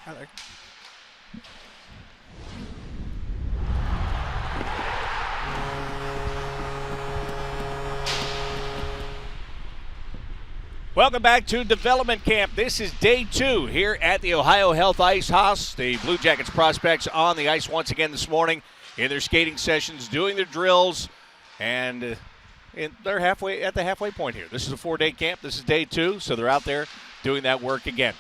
Tyler. Welcome back to Development Camp. This is day 2 here at the Ohio Health Ice House. The Blue Jackets prospects on the ice once again this morning in their skating sessions, doing their drills, and they're at the halfway point here. This is a 4-day camp. This is day 2, so they're out there doing that work again.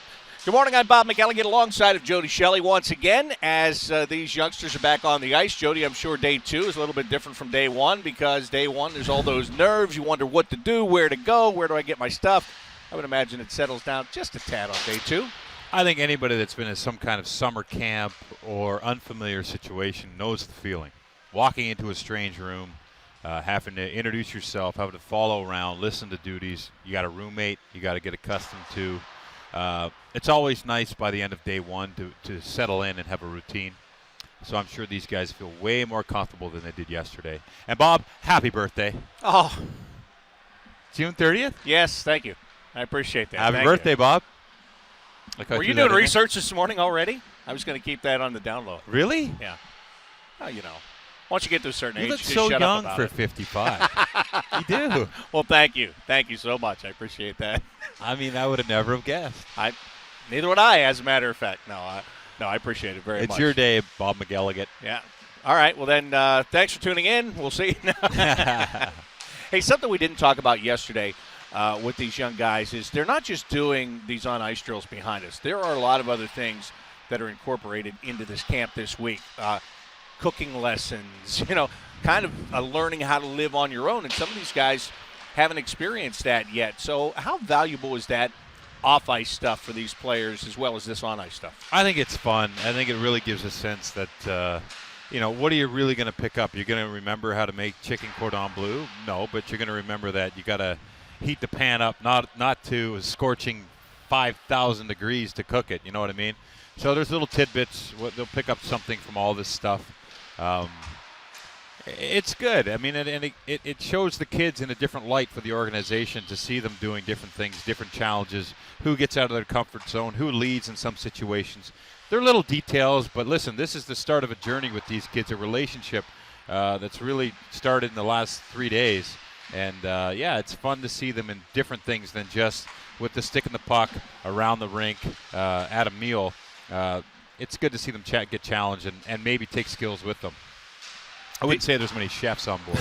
Good morning, I'm Bob McElligott alongside of Jody Shelley once again as these youngsters are back on the ice. Jody, I'm sure day 2 is a little bit different from day 1 because day 1 there's all those nerves. You wonder what to do, where to go, where do I get my stuff. I would imagine it settles down just a tad on day 2. I think anybody that's been in some kind of summer camp or unfamiliar situation knows the feeling. Walking into a strange room, having to introduce yourself, having to follow around, listen to duties. You got a roommate you got to get accustomed to. It's always nice by the end of day 1 to settle in and have a routine. So I'm sure these guys feel way more comfortable than they did yesterday. And Bob, happy birthday. Oh. June 30th? Yes, thank you. I appreciate that. Happy birthday, Bob. Were you doing research this morning already? I was going to keep that on the down low. Really? Yeah. Well, you know, once you get to a certain age, you look just so shut young up about for it. 55. You do. Well, thank you. Thank you so much. I appreciate that. I mean, I would have never have guessed. Neither would I, as a matter of fact. No, I appreciate it very much. It's your day, Bob McElligott. Yeah. All right. Well, then, thanks for tuning in. We'll see you now. Hey, something we didn't talk about yesterday with these young guys is they're not just doing these on-ice drills behind us. There are a lot of other things that are incorporated into this camp this week. Cooking lessons, kind of learning how to live on your own. And some of these guys haven't experienced that yet. So how valuable is that off-ice stuff for these players as well as this on-ice stuff? I think it's fun. I think it really gives a sense that, what are you really going to pick up? You're going to remember how to make chicken cordon bleu? No, but you're going to remember that you got to heat the pan up, not to a scorching 5,000 degrees to cook it. You know what I mean? So there's little tidbits. They'll pick up something from all this stuff. It's good. I mean, it shows the kids in a different light for the organization to see them doing different things, different challenges, who gets out of their comfort zone, who leads in some situations. They're little details, but listen, this is the start of a journey with these kids, a relationship that's really started in the last 3 days. And, it's fun to see them in different things than just with the stick and the puck around the rink at a meal. It's good to see them get challenged and maybe take skills with them. I wouldn't say there's many chefs on board.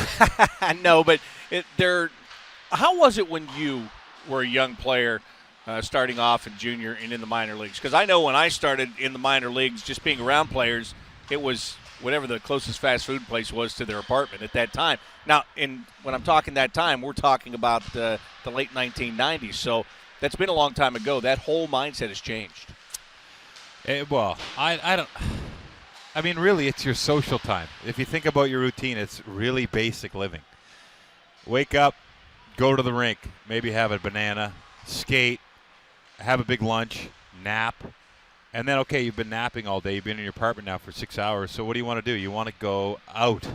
No, but how was it when you were a young player starting off in junior and in the minor leagues? Because I know when I started in the minor leagues, just being around players, it was whatever the closest fast food place was to their apartment at that time. Now, when I'm talking that time, we're talking about the late 1990s. So that's been a long time ago. That whole mindset has changed. I mean, really, it's your social time. If you think about your routine, it's really basic living. Wake up, go to the rink, maybe have a banana, skate, have a big lunch, nap, and then, okay, you've been napping all day. You've been in your apartment now for 6 hours. So what do you want to do? You want to go out.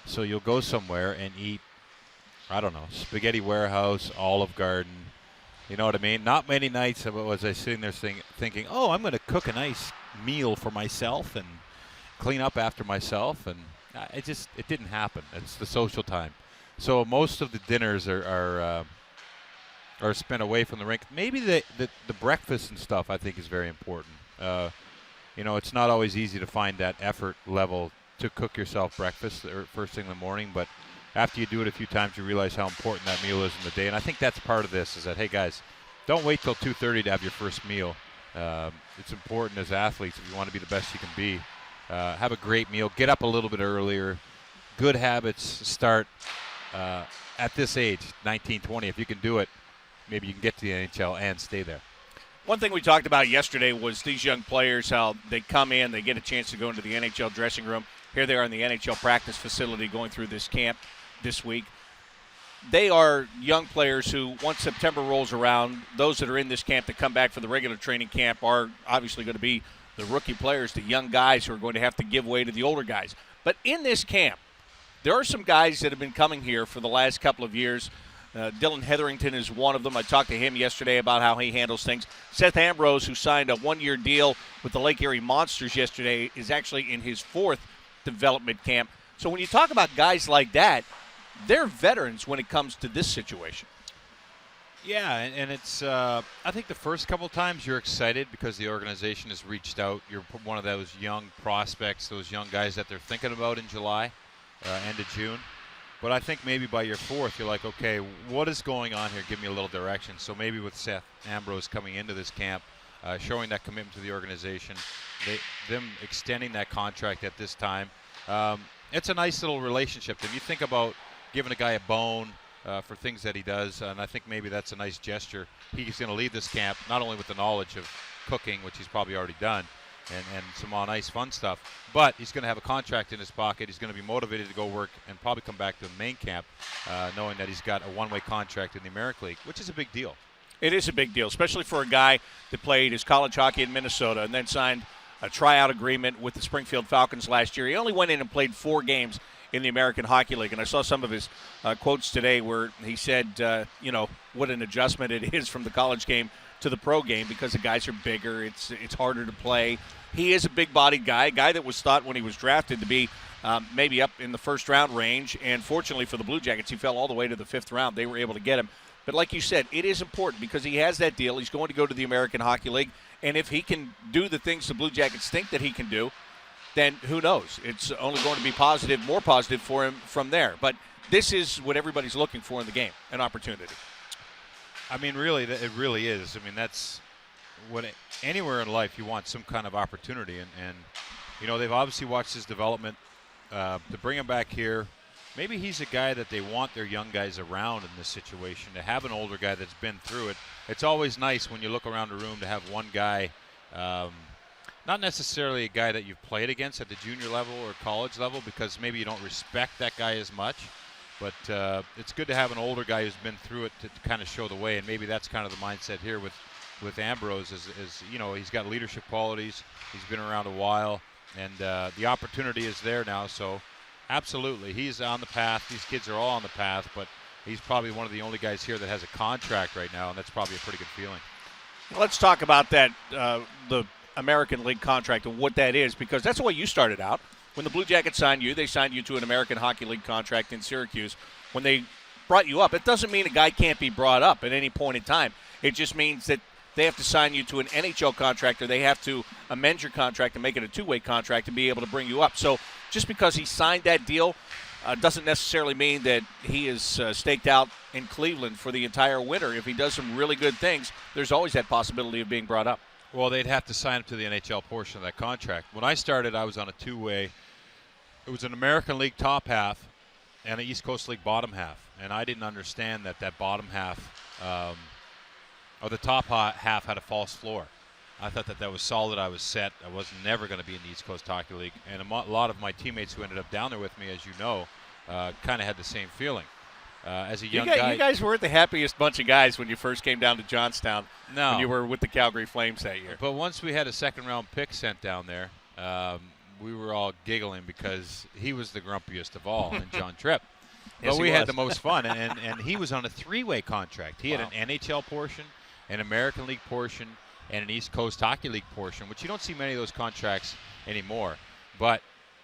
So you'll go somewhere and eat, I don't know, Spaghetti Warehouse, Olive Garden. You know what I mean? Not many nights was I sitting there thinking, I'm going to cook a nice meal for myself and clean up after myself. And it didn't happen. It's the social time. So most of the dinners are spent away from the rink. Maybe the breakfast and stuff I think is very important. It's not always easy to find that effort level to cook yourself breakfast or first thing in the morning, but after you do it a few times, you realize how important that meal is in the day. And I think that's part of this is that, hey, guys, don't wait till 2:30 to have your first meal. It's important as athletes, if you want to be the best you can be, have a great meal, get up a little bit earlier. Good habits start at this age, 19, 20. If you can do it, maybe you can get to the NHL and stay there. One thing we talked about yesterday was these young players, how they come in, they get a chance to go into the NHL dressing room. Here they are in the NHL practice facility going through this camp this week. They are young players who, once September rolls around, those that are in this camp that come back for the regular training camp are obviously going to be the rookie players, the young guys who are going to have to give way to the older guys. But in this camp, there are some guys that have been coming here for the last couple of years Dylan Hetherington is one of them. I talked to him yesterday about how he handles things. Seth Ambrose, who signed a one-year deal with the Lake Erie Monsters yesterday, is actually in his 4th development camp. So when you talk about guys like that, they're veterans when it comes to this situation. Yeah, and it's I think the first couple times you're excited because the organization has reached out. You're one of those young prospects, those young guys that they're thinking about in July, end of June. But I think maybe by your 4th, you're like, okay, what is going on here? Give me a little direction. So maybe with Seth Ambrose coming into this camp, showing that commitment to the organization, them extending that contract at this time, it's a nice little relationship. If you think about giving a guy a bone, for things that he does, and I think maybe that's a nice gesture. He's going to leave this camp not only with the knowledge of cooking, which he's probably already done, and some on-ice fun stuff, but he's going to have a contract in his pocket. He's going to be motivated to go work and probably come back to the main camp knowing that he's got a one-way contract in the American League, which is a big deal. It is a big deal, especially for a guy that played his college hockey in Minnesota and then signed a tryout agreement with the Springfield Falcons last year. He only went in and played 4 games in the American Hockey League. And I saw some of his quotes today where he said, what an adjustment it is from the college game to the pro game because the guys are bigger. It's harder to play. He is a big-bodied guy, a guy that was thought when he was drafted to be maybe up in the first-round range. And fortunately for the Blue Jackets, he fell all the way to the 5th round. They were able to get him. But like you said, it is important because he has that deal. He's going to go to the American Hockey League. And if he can do the things the Blue Jackets think that he can do, then who knows? It's only going to be positive, more positive for him from there. But this is what everybody's looking for in the game, an opportunity. I mean, really, it really is. I mean, that's what anywhere in life you want some kind of opportunity. And they've obviously watched his development to bring him back here. Maybe he's a guy that they want their young guys around in this situation, to have an older guy that's been through it. It's always nice when you look around the room to have one guy not necessarily a guy that you've played against at the junior level or college level because maybe you don't respect that guy as much. But it's good to have an older guy who's been through it to kind of show the way. And maybe that's kind of the mindset here with Ambrose is he's got leadership qualities. He's been around a while. And the opportunity is there now. So absolutely, he's on the path. These kids are all on the path. But he's probably one of the only guys here that has a contract right now. And that's probably a pretty good feeling. Let's talk about that, the American League contract and what that is, because that's the way you started out. When the Blue Jackets signed you, they signed you to an American Hockey League contract in Syracuse. When they brought you up, it doesn't mean a guy can't be brought up at any point in time. It just means that they have to sign you to an NHL contract, or they have to amend your contract and make it a 2-way contract to be able to bring you up. So just because he signed that deal doesn't necessarily mean that he is staked out in Cleveland for the entire winter. If he does some really good things, there's always that possibility of being brought up. Well, they'd have to sign him to the NHL portion of that contract. When I started, I was on a 2-way. It was an American League top half and an East Coast League bottom half. And I didn't understand that bottom half, or the top half, had a false floor. I thought that was solid. I was set. I was never going to be in the East Coast Hockey League. And a lot of my teammates who ended up down there with me, as you know, kind of had the same feeling. As a young guy. You guys weren't the happiest bunch of guys when you first came down to Johnstown. No. When you were with the Calgary Flames that year. But once we had a second-round pick sent down there, we were all giggling because he was the grumpiest of all, and John Tripp. Yes, but we had the most fun, and he was on a 3-way contract. He had Wow. an NHL portion, an American League portion, and an East Coast Hockey League portion, which you don't see many of those contracts anymore. But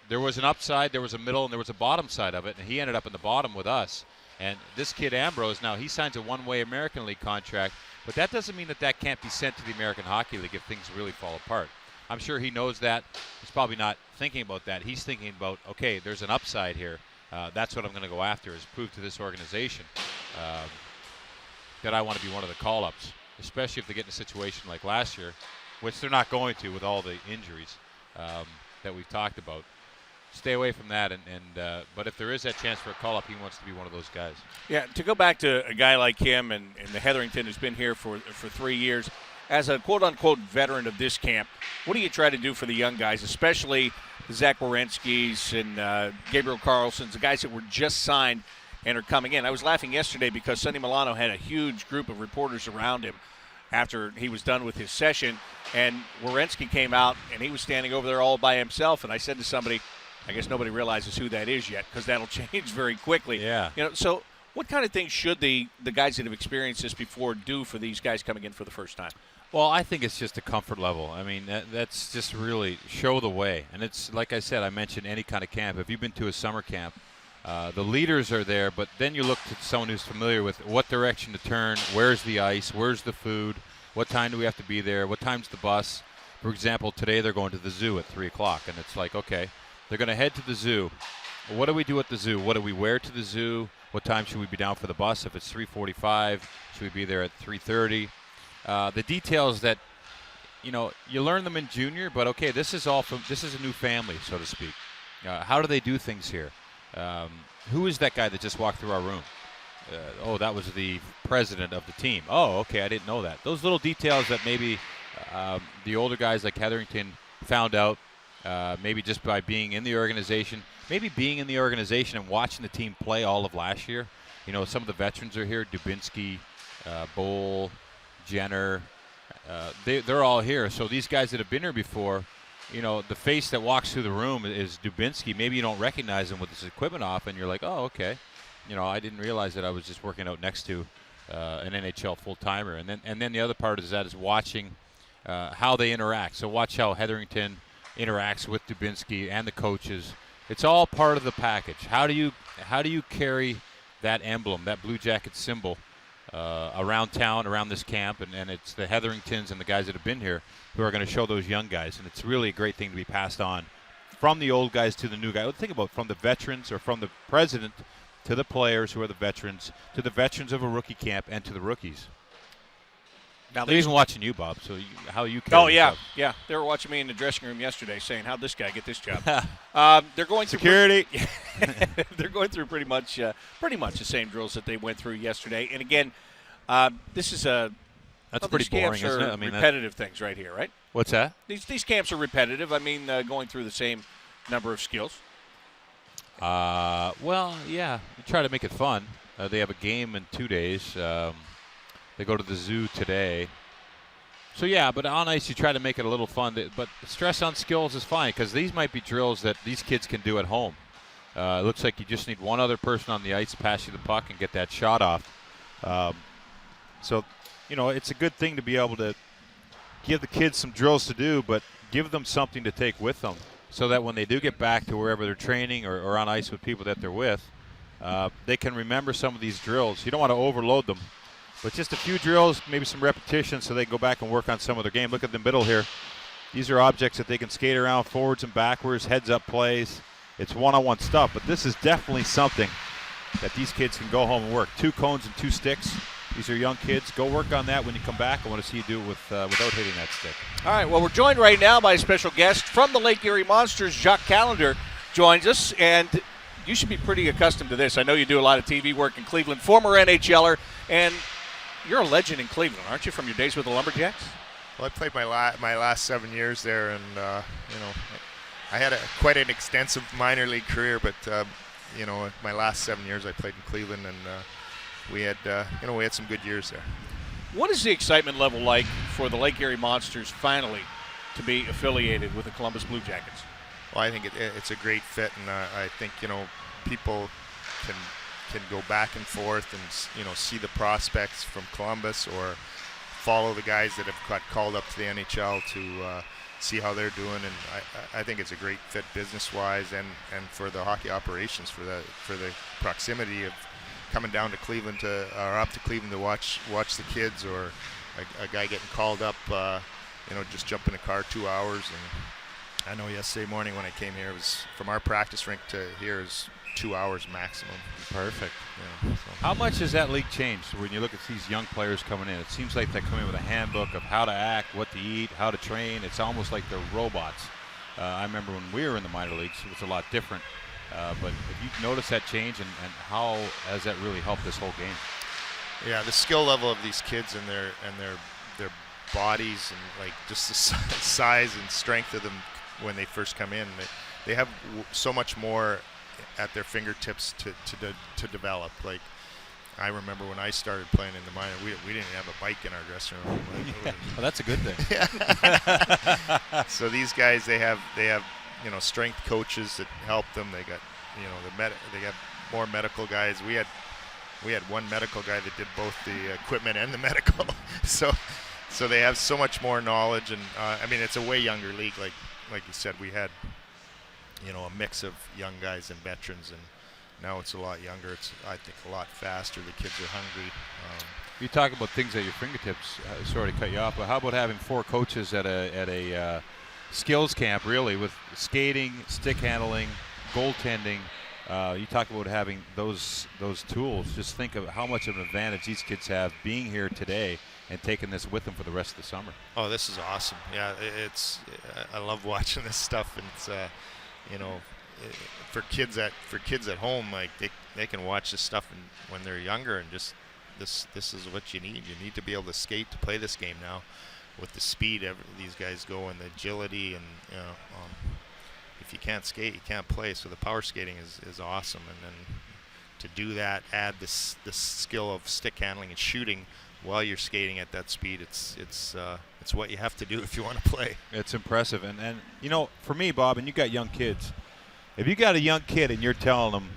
there was an upside, there was a middle, and there was a bottom side of it, and he ended up in the bottom with us. And this kid Ambrose, now he signs a 1-way American League contract, but that doesn't mean that can't be sent to the American Hockey League if things really fall apart. I'm sure he knows that. He's probably not thinking about that. He's thinking about, okay, there's an upside here. That's what I'm going to go after, is prove to this organization that I want to be one of the call-ups, especially if they get in a situation like last year, which they're not going to with all the injuries that we've talked about. Stay away from that, but if there is that chance for a call-up, he wants to be one of those guys. Yeah, to go back to a guy like him and the Hetherington who's been here for 3 years, as a quote-unquote veteran of this camp, what do you try to do for the young guys, especially the Zach Werenski's and Gabriel Carlson's, the guys that were just signed and are coming in? I was laughing yesterday because Sonny Milano had a huge group of reporters around him after he was done with his session, and Werenski came out, and he was standing over there all by himself, and I said to somebody, I guess nobody realizes who that is yet because that'll change very quickly. Yeah. So What kind of things should the guys that have experienced this before do for these guys coming in for the first time? Well, I think it's just a comfort level. I mean, that's just really show the way. And it's like I said, I mentioned any kind of camp. If you've been to a summer camp, the leaders are there, but then you look to someone who's familiar with what direction to turn, where's the ice, where's the food, what time do we have to be there, what time's the bus. For example, today they're going to the zoo at 3 o'clock, and it's like, okay, they're going to head to the zoo. What do we do at the zoo? What do we wear to the zoo? What time should we be down for the bus? If it's 3:45, should we be there at 3:30? The details that, you learn them in junior, but okay, this is a new family, so to speak. How do they do things here? Who is that guy that just walked through our room? That was the president of the team. Oh, okay, I didn't know that. Those little details that maybe the older guys like Hetherington found out, maybe just by being in the organization, maybe being in the organization and watching the team play all of last year. Some of the veterans are here, Dubinsky, Bowl, Jenner. They're all here. So these guys that have been here before, the face that walks through the room is Dubinsky. Maybe you don't recognize him with his equipment off, and you're like, oh, okay. I didn't realize that I was just working out next to an NHL full-timer. And then the other part is watching how they interact. So watch how Hetherington interacts with Dubinsky and the coaches. It's all part of the package. How do you carry that emblem, that Blue Jacket symbol, around town, around this camp, and it's the Hetheringtons and the guys that have been here who are going to show those young guys, and it's really a great thing to be passed on from the old guys to the new guys. Think about from the veterans or from the president to the players who are the veterans, to the veterans of a rookie camp, and to the rookies. Now they're even watching you, Bob. So how you carry yourself. Yeah. They were watching me in the dressing room yesterday, saying, "How'd this guy get this job?" They're going through security. They're going through pretty much the same drills that they went through yesterday. And again, this is that's pretty boring, isn't it? I mean, repetitive things right here, right? What's that? These camps are repetitive. I mean, going through the same number of skills. Well, yeah. You try to make it fun. They have a game in 2 days. They go to the zoo today. So, yeah, but on ice you try to make it a little fun. But stress on skills is fine because these might be drills that these kids can do at home. It looks like you just need one other person on the ice to pass you the puck and get that shot off. So, it's a good thing to be able to give the kids some drills to do, but give them something to take with them so that when they do get back to wherever they're training or on ice with people that they're with, they can remember some of these drills. You don't want to overload them. But just a few drills, maybe some repetitions so they can go back and work on some of their game. Look at the middle here. These are objects that they can skate around forwards and backwards, heads-up plays. It's one-on-one stuff, but this is definitely something that these kids can go home and work. 2 cones and 2 sticks. These are young kids. Go work on that when you come back. I want to see you do it without hitting that stick. All right, well, we're joined right now by a special guest from the Lake Erie Monsters. Jacques Callender joins us, and you should be pretty accustomed to this. I know you do a lot of TV work in Cleveland, former NHLer, and you're a legend in Cleveland, aren't you, from your days with the Lumberjacks? Well, I played my last 7 years there, and I had quite an extensive minor league career. But my last 7 years I played in Cleveland, and we had some good years there. What is the excitement level like for the Lake Erie Monsters finally to be affiliated with the Columbus Blue Jackets? Well, I think it's a great fit, and I think people can go back and forth and see the prospects from Columbus or follow the guys that have got called up to the NHL to see how they're doing. And I think it's a great fit business-wise and for the hockey operations for the proximity of coming down to Cleveland or up to Cleveland to watch the kids, or a guy getting called up, just jump in a car 2 hours. And I know yesterday morning when I came here, it was from our practice rink to here is 2 hours maximum. Perfect. Yeah, so. How much has that league changed when you look at these young players coming in? It seems like they come in with a handbook of how to act, what to eat, how to train. It's almost like they're robots. I remember when we were in the minor leagues, it was a lot different. But have you noticed that change, and how has that really helped this whole game? Yeah, the skill level of these kids and their bodies, and like just the size and strength of them when they first come in, they have so much more at their fingertips to develop. Like, I remember when I started playing in the minor, we didn't have a bike in our dressing room. Well, that's a good thing. So these guys, they have strength coaches that help them. They got they got more medical guys. We had we had one medical guy that did both the equipment and the medical. so they have so much more knowledge, and I mean, it's a way younger league. Like you said, we had a mix of young guys and veterans, and now it's a lot younger. It's, I think, a lot faster. The kids are hungry. You talk about things at your fingertips. Sorry to cut you off, but how about having 4 coaches at a skills camp, really, with skating, stick handling, goaltending? You talk about having those tools. Just think of how much of an advantage these kids have being here today and taking this with them for the rest of the summer. Oh, this is awesome. Yeah, I love watching this stuff, and it's for kids at home, like they can watch this stuff when they're younger, and just this is what you need. You need to be able to skate to play this game now, with the speed these guys go and the agility, and if you can't skate, you can't play. So the power skating is awesome, and then to do that, add this skill of stick handling and shooting while you're skating at that speed. It's what you have to do if you want to play. It's impressive, and for me, Bob, and you got young kids. If you got a young kid and you're telling them,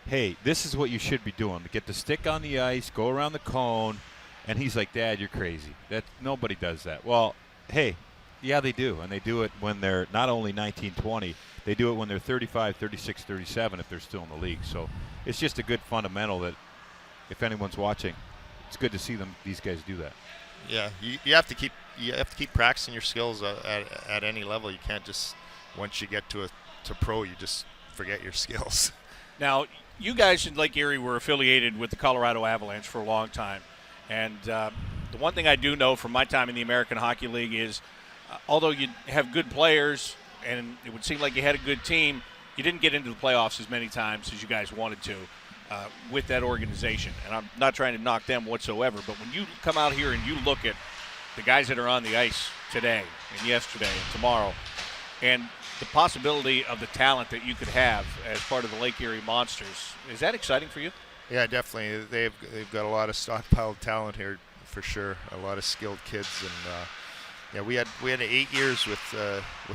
hey, this is what you should be doing, to get the stick on the ice, go around the cone, and he's like, Dad, you're crazy. Nobody does that. Well, hey, yeah, they do, and they do it when they're not only 19, 20, they do it when they're 35, 36, 37 if they're still in the league. So it's just a good fundamental that if anyone's watching, it's good to see these guys do that. Yeah, you have to keep practicing your skills at any level. You can't just, once you get to pro, you just forget your skills. Now, you guys in Lake Erie were affiliated with the Colorado Avalanche for a long time. And the one thing I do know from my time in the American Hockey League is although you have good players and it would seem like you had a good team, you didn't get into the playoffs as many times as you guys wanted to with that organization. And I'm not trying to knock them whatsoever, but when you come out here and you look at the guys that are on the ice today and yesterday and tomorrow, and the possibility of the talent that you could have as part of the Lake Erie Monsters, is that exciting for you? Yeah, definitely. They've got a lot of stockpiled talent here for sure. A lot of skilled kids, and we had 8 years with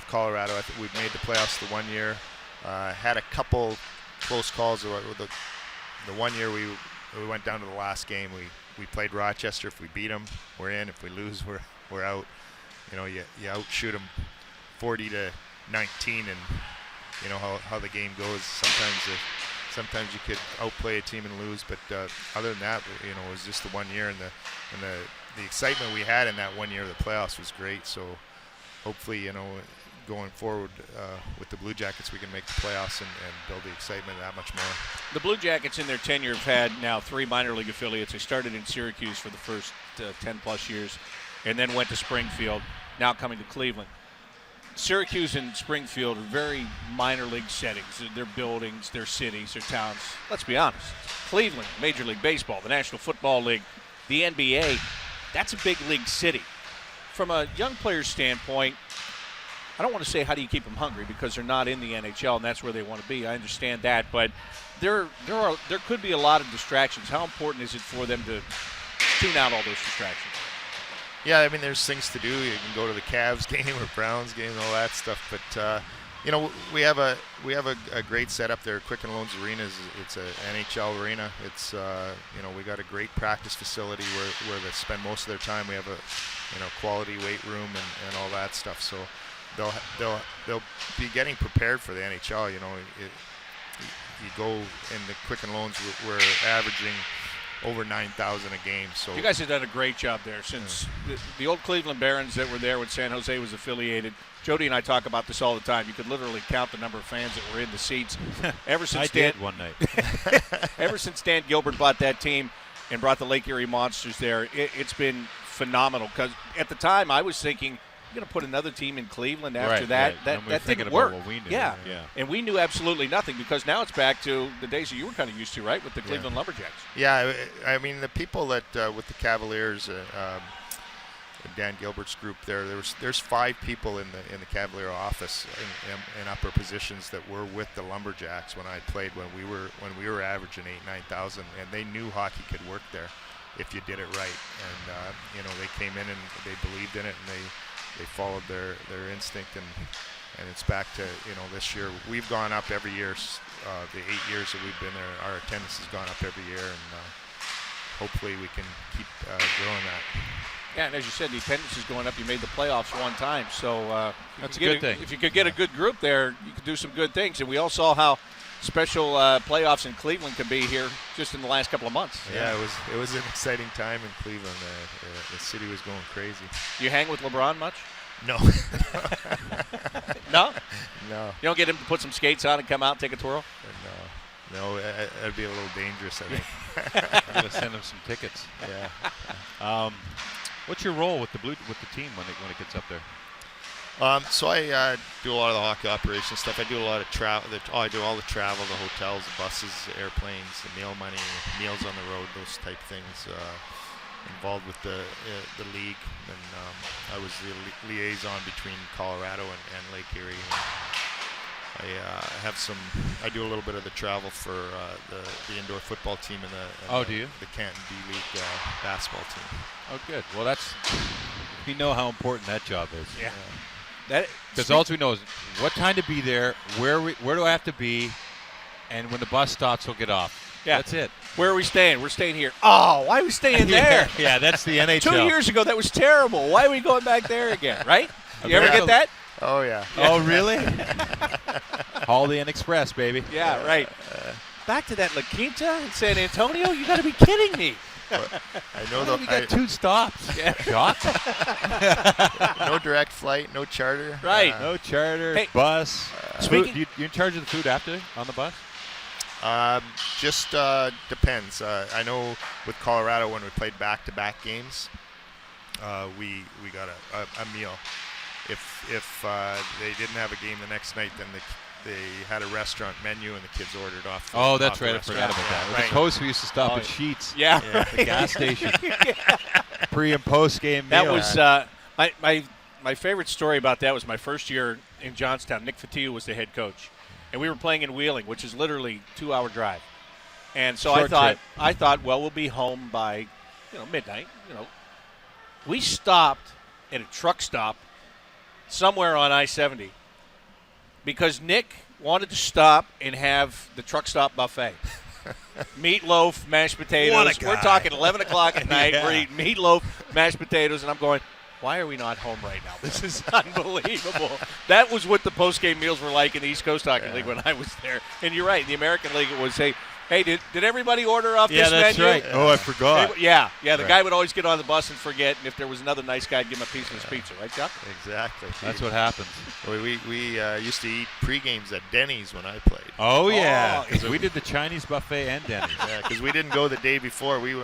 Colorado. I think we made the playoffs the 1 year. Had a couple close calls. The 1 year we went down to the last game. We played Rochester. If we beat them, we're in. If we lose, we're out. You outshoot them 40-19, and you know how the game goes. Sometimes you could outplay a team and lose, but other than that, it was just the 1 year, and the excitement we had in that 1 year of the playoffs was great. So hopefully, going forward with the Blue Jackets, we can make the playoffs and build the excitement that much more. The Blue Jackets in their tenure have had now 3 minor league affiliates. They started in Syracuse for the first 10-plus years and then went to Springfield, now coming to Cleveland. Syracuse and Springfield are very minor league settings. Their buildings, their cities, their towns. Let's be honest. Cleveland, Major League Baseball, the National Football League, the NBA, that's a big league city. From a young player's standpoint, I don't want to say how do you keep them hungry because they're not in the NHL and that's where they want to be. I understand that, but there could be a lot of distractions. How important is it for them to tune out all those distractions? Yeah, I mean, there's things to do. You can go to the Cavs game or Browns game and all that stuff. But we have a great setup there. Quicken Loans Arena it's an NHL arena. It's we got a great practice facility where they spend most of their time. We have a quality weight room and all that stuff. So they'll be getting prepared for the NHL. You go in the Quicken Loans, we're averaging over 9,000 a game. So you guys have done a great job there since the old Cleveland Barons that were there when San Jose was affiliated. Jody and I talk about this all the time. You could literally count the number of fans that were in the seats. Ever since I did one night. Ever since Dan Gilbert bought that team and brought the Lake Erie Monsters there, it's been phenomenal. Because at the time I was thinking, you're going to put another team in Cleveland after that. Right. That didn't work. What we knew. Yeah, and we knew absolutely nothing because now it's back to the days that you were kind of used to, right, with the Cleveland Lumberjacks. Yeah, I mean the people that with the Cavaliers, Dan Gilbert's group there's 5 people in the Cavalier office in upper positions that were with the Lumberjacks when I played when we were averaging 8,000-9,000, and they knew hockey could work there if you did it right, and they came in and they believed in it and they followed their instinct, and it's back to this year we've gone up every year. The 8 years that we've been there, our attendance has gone up every year, and hopefully we can keep growing that. Yeah, and as you said, the attendance is going up. You made the playoffs one time, so That's a good thing. If you could get a good group there, you could do some good things. And we all saw how special playoffs in Cleveland can be here just in the last couple of months. Yeah, it was an exciting time in Cleveland. The city was going crazy. You hang with LeBron much? No. No? No. You don't get him to put some skates on and come out and take a twirl? No, that'd be a little dangerous, I think. I'm going to send him some tickets. Yeah. What's your role with the team when it gets up there? So I do a lot of the hockey operations stuff. I do a lot of travel. I do all the travel, the hotels, the buses, the airplanes, the meal money, meals on the road, those type things. Involved with the league, and I was the liaison between Colorado and Lake Erie. I do a little bit of the travel for the indoor football team and do you? The Canton D League basketball team. Oh, good. Well, we know how important that job is. Yeah. Because all we know is what time to be there, where do I have to be, and when the bus stops, we'll get off. Yeah. That's it. Where are we staying? We're staying here. Oh, why are we staying there? Yeah, that's the NHL. 2 years ago, that was terrible. Why are we going back there again, right? You ever get that? Oh, yeah. Oh, really? Holiday Inn Express, baby. Yeah, right. Back to that La Quinta in San Antonio? You got to be kidding me. I know We got 2 stops. Yeah. Shots? No direct flight, no charter. Right. No charter, Hey, bus. speaking- Food, you in charge of the food after on the bus? Just depends. I know with Colorado when we played back-to-back games, we got a meal. If they didn't have a game the next night, then they had a restaurant menu and the kids ordered off. Oh, that's off the right. I restaurant. forgot about that. right. The coast we used to stop at Sheets. Yeah. At the gas station. Pre and post game meal. That was my favorite story about that was my first year in Johnstown. Nick Fatiu was the head coach, and we were playing in Wheeling, which is literally 2-hour drive. And so Short I thought, well, we'll be home by midnight. We stopped at a truck stop somewhere on I-70 because Nick wanted to stop and have the truck stop buffet. Meatloaf, mashed potatoes. What a guy. We're talking 11 o'clock at night. Yeah. We're eating meatloaf, mashed potatoes, and I'm going, why are we not home right now? This is unbelievable. That was what the post-game meals were like in the East Coast Hockey League when I was there. And you're right. In the American League, it was, hey, did everybody order off this menu? Yeah, that's right. Oh, I forgot. Yeah. The Right. guy would always get on the bus and forget, and if there was another nice guy, I'd give him a piece of his pizza. Right, Chuck? Exactly. That's what happens. We used to eat pre-games at Denny's when I played. Oh, yeah. Oh, 'Cause we did the Chinese buffet and Denny's. Yeah, because we didn't go the day before. We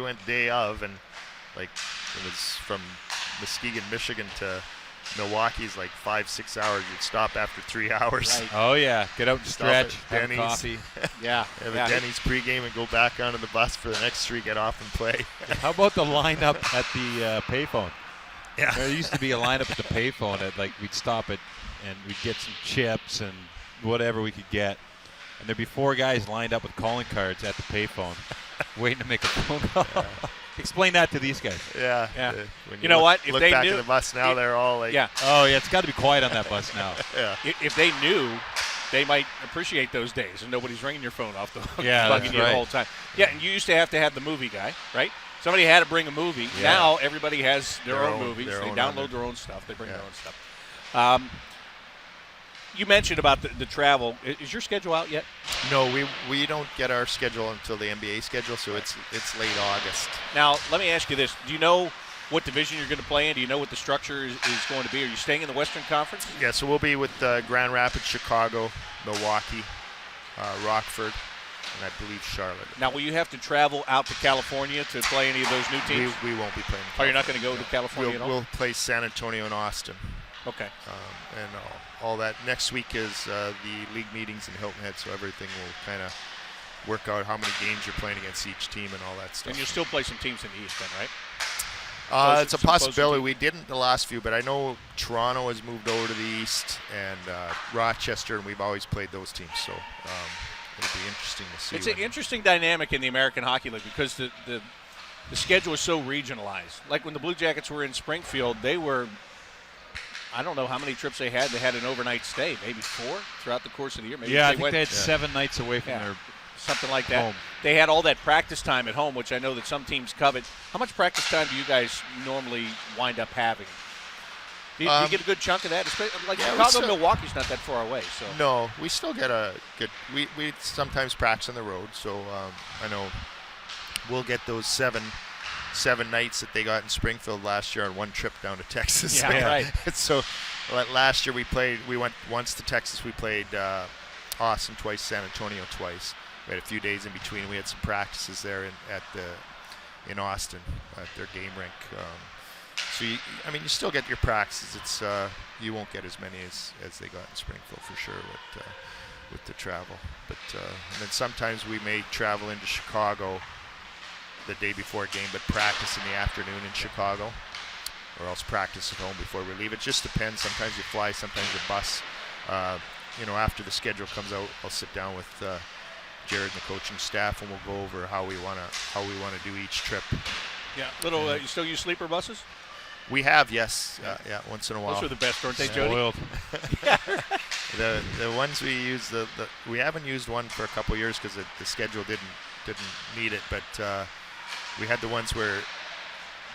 went day of, and it was from Muskegon, Michigan to Milwaukee's 5-6 hours. You'd stop after 3 hours. Right. Oh, yeah. Get out and Stop stretch, at have Denny's. coffee. Yeah. Have a Denny's pregame and go back onto the bus for the next 3, get off and play. How about the lineup at the payphone? Yeah. There used to be a lineup at the payphone at we'd stop it and we'd get some chips and whatever we could get. And there'd be 4 guys lined up with calling cards at the payphone waiting to make a phone call. Explain that to these guys. Yeah. You know what? If Look they back knew- at the bus now, they're all Yeah. Oh, yeah, it's got to be quiet on that bus now. yeah. If they knew, they might appreciate those days, and nobody's ringing your phone off the hook, Yeah, bugging that's you right. the whole time. Yeah, and you used to have the movie guy, right? Somebody had to bring a movie. Yeah. Now everybody has their Their own own- movies. their They own download under. their own stuff. They bring Yeah. their own stuff. You mentioned about the travel. Is your schedule out yet? No, we don't get our schedule until the NBA schedule, so it's late August. Now, let me ask you this. Do you know what division you're going to play in? Do you know what the structure is going to be? Are you staying in the Western Conference? Yeah, so we'll be with Grand Rapids, Chicago, Milwaukee, Rockford, and I believe Charlotte. Now, will you have to travel out to California to play any of those new teams? We won't be playing. Oh, you're not going to go to California at all? We'll play San Antonio and Austin. Okay. And all that. Next week is the league meetings in Hilton Head, so everything will kind of work out how many games you're playing against each team and all that stuff. And you'll still play some teams in the East then, right? It's a some closer possibility. teams. We didn't the last few, but I know Toronto has moved over to the East and Rochester, and we've always played those teams, so it'll be interesting to see. It's an interesting dynamic in the American Hockey League because the schedule is so regionalized. Like when the Blue Jackets were in Springfield, they were, I don't know how many trips they had an overnight stay, maybe 4 throughout the course of the year. Maybe Yeah, I they think went, they had 7 nights away from Yeah. their something like that. Home. They had all that practice time at home, which I know that some teams covet. How much practice time do you guys normally wind up having? Do you get a good chunk of that? Like Chicago, Milwaukee's not that far away. So no, we still get a good. We sometimes practice on the road, so I know we'll get those seven nights that they got in Springfield last year on one trip down to Texas. Yeah, right. So last year we went once to Texas. We played Austin twice, San Antonio twice. We had a few days in between. We had some practices there in Austin at their game rink. So you still get your practices. It's you won't get as many as they got in Springfield for sure with the travel. But and then sometimes we may travel into Chicago the day before a game, but practice in the afternoon in Chicago, or else practice at home before we leave. It just depends. Sometimes you fly, sometimes you bus. After the schedule comes out, I'll sit down with Jared and the coaching staff, and we'll go over how we want to do each trip. Yeah, you still use sleeper buses? We have, yes. Once in a while. Those are the best, aren't they, Jody? The ones we use, we haven't used one for a couple years because the schedule didn't need it, but we had the ones where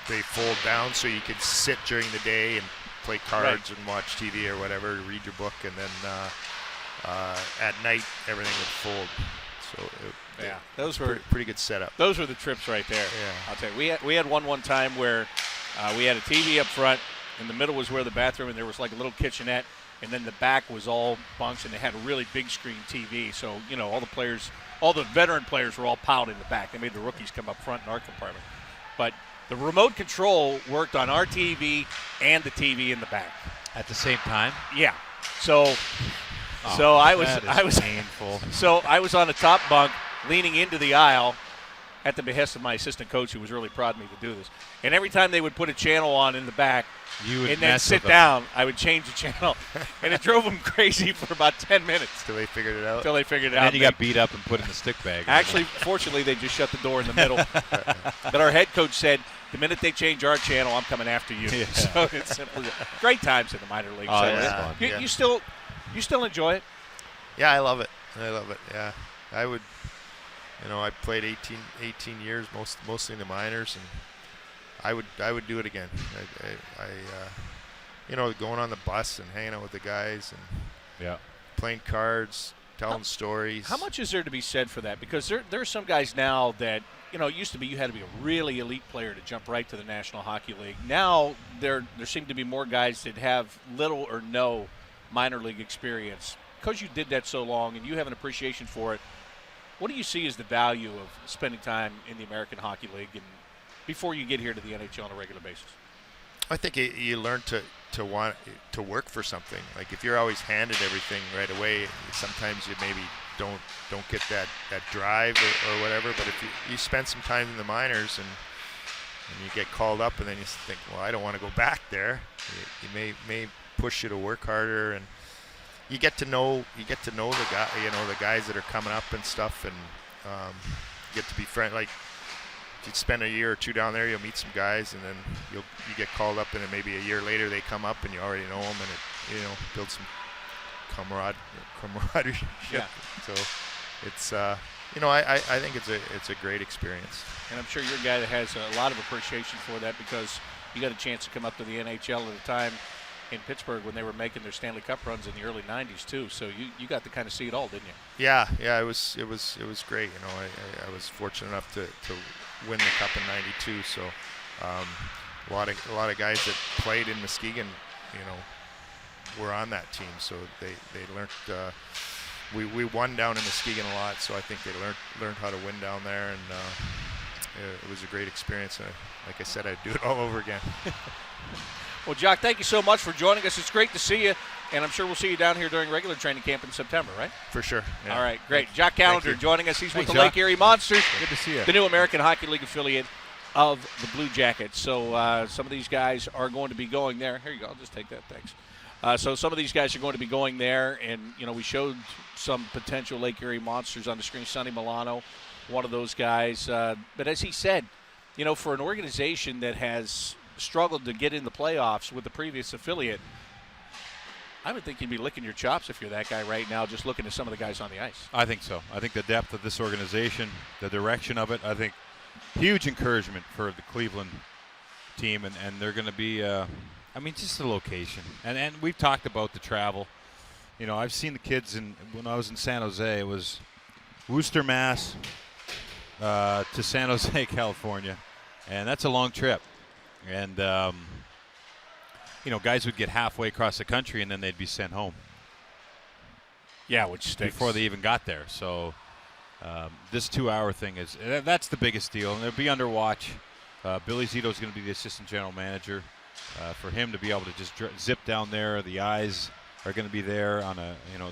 they fold down so you could sit during the day and play cards and watch TV or whatever, read your book, and then at night everything would fold. So those were pretty good setup. Those were the trips right there. Yeah. I'll tell you, we had one time where we had a TV up front. In the middle was where the bathroom, and there was like a little kitchenette, and then the back was all bunks, and they had a really big screen TV. So all the veteran players were all piled in the back. They made the rookies come up front in our compartment. But the remote control worked on our TV and the TV in the back At the same time? Yeah. So I was painful. So I was on the top bunk, leaning into the aisle, at the behest of my assistant coach, who was really proud of me to do this. And every time they would put a channel on in the back, and then sit down, I would change the channel. And it drove them crazy for about 10 minutes. Till they figured it out. And then you got beat up and put in the stick bag. Actually, fortunately, they just shut the door in the middle. But our head coach said, the minute they change our channel, I'm coming after you. Yeah. So it's simple. Great times in the minor leagues. Oh, so yeah. Fun. You still enjoy it? Yeah, I love it. Yeah, I would. I played 18 years, mostly in the minors, and I would do it again. Going on the bus and hanging out with the guys and playing cards, telling stories. How much is there to be said for that? Because there are some guys now that, it used to be you had to be a really elite player to jump right to the National Hockey League. Now there seem to be more guys that have little or no minor league experience. Because you did that so long and you have an appreciation for it, what do you see as the value of spending time in the American Hockey League and before you get here to the NHL on a regular basis? I think you learn to want to work for something. Like if you're always handed everything right away, sometimes you maybe don't get that drive or whatever. But if you spend some time in the minors and you get called up and then you think, well, I don't want to go back there. You may push you to work harder, and you get to know the guys that are coming up and stuff, and get to be friends. Like if you spend a year or two down there, you'll meet some guys, and then you get called up, and then maybe a year later they come up and you already know them, and it builds some camaraderie. Yeah. So it's I think it's a great experience. And I'm sure you're a guy that has a lot of appreciation for that because you got a chance to come up to the NHL at a time in Pittsburgh when they were making their Stanley Cup runs in the early '90s too. So you got to kind of see it all, didn't you? Yeah, it was great. I was fortunate enough to win the Cup in '92. So a lot of guys that played in Muskegon, were on that team. So they learned. We won down in Muskegon a lot, so I think they learned how to win down there, and it was a great experience. Like I said, I'd do it all over again. Well, Jock, thank you so much for joining us. It's great to see you, and I'm sure we'll see you down here during regular training camp in September, right? For sure. Yeah. All right, great. Jock Callender joining us. He's with the Jock. Lake Erie Monsters. Good to see you. The new American Hockey League affiliate of the Blue Jackets. So some of these guys are going to be going there. Here you go. I'll just take that. Thanks. So some of these guys are going to be going there, and, we showed some potential Lake Erie Monsters on the screen. Sonny Milano, one of those guys. But as he said, for an organization that has struggled to get in the playoffs with the previous affiliate, I would think you'd be licking your chops if you're that guy right now, just looking at some of the guys on the ice. I think so. I think the depth of this organization, the direction of it, I think huge encouragement for the Cleveland team, and they're going to be, just the location. And we've talked about the travel. You know, I've seen the kids when I was in San Jose. It was Worcester, Mass, to San Jose, California, and that's a long trip. And guys would get halfway across the country and then they'd be sent home. Yeah, which stinks. Before they even got there. So this 2-hour thing that's the biggest deal, and they'll be under watch. Billy Zito is going to be the assistant general manager. For him to be able to just zip down there, the eyes are going to be there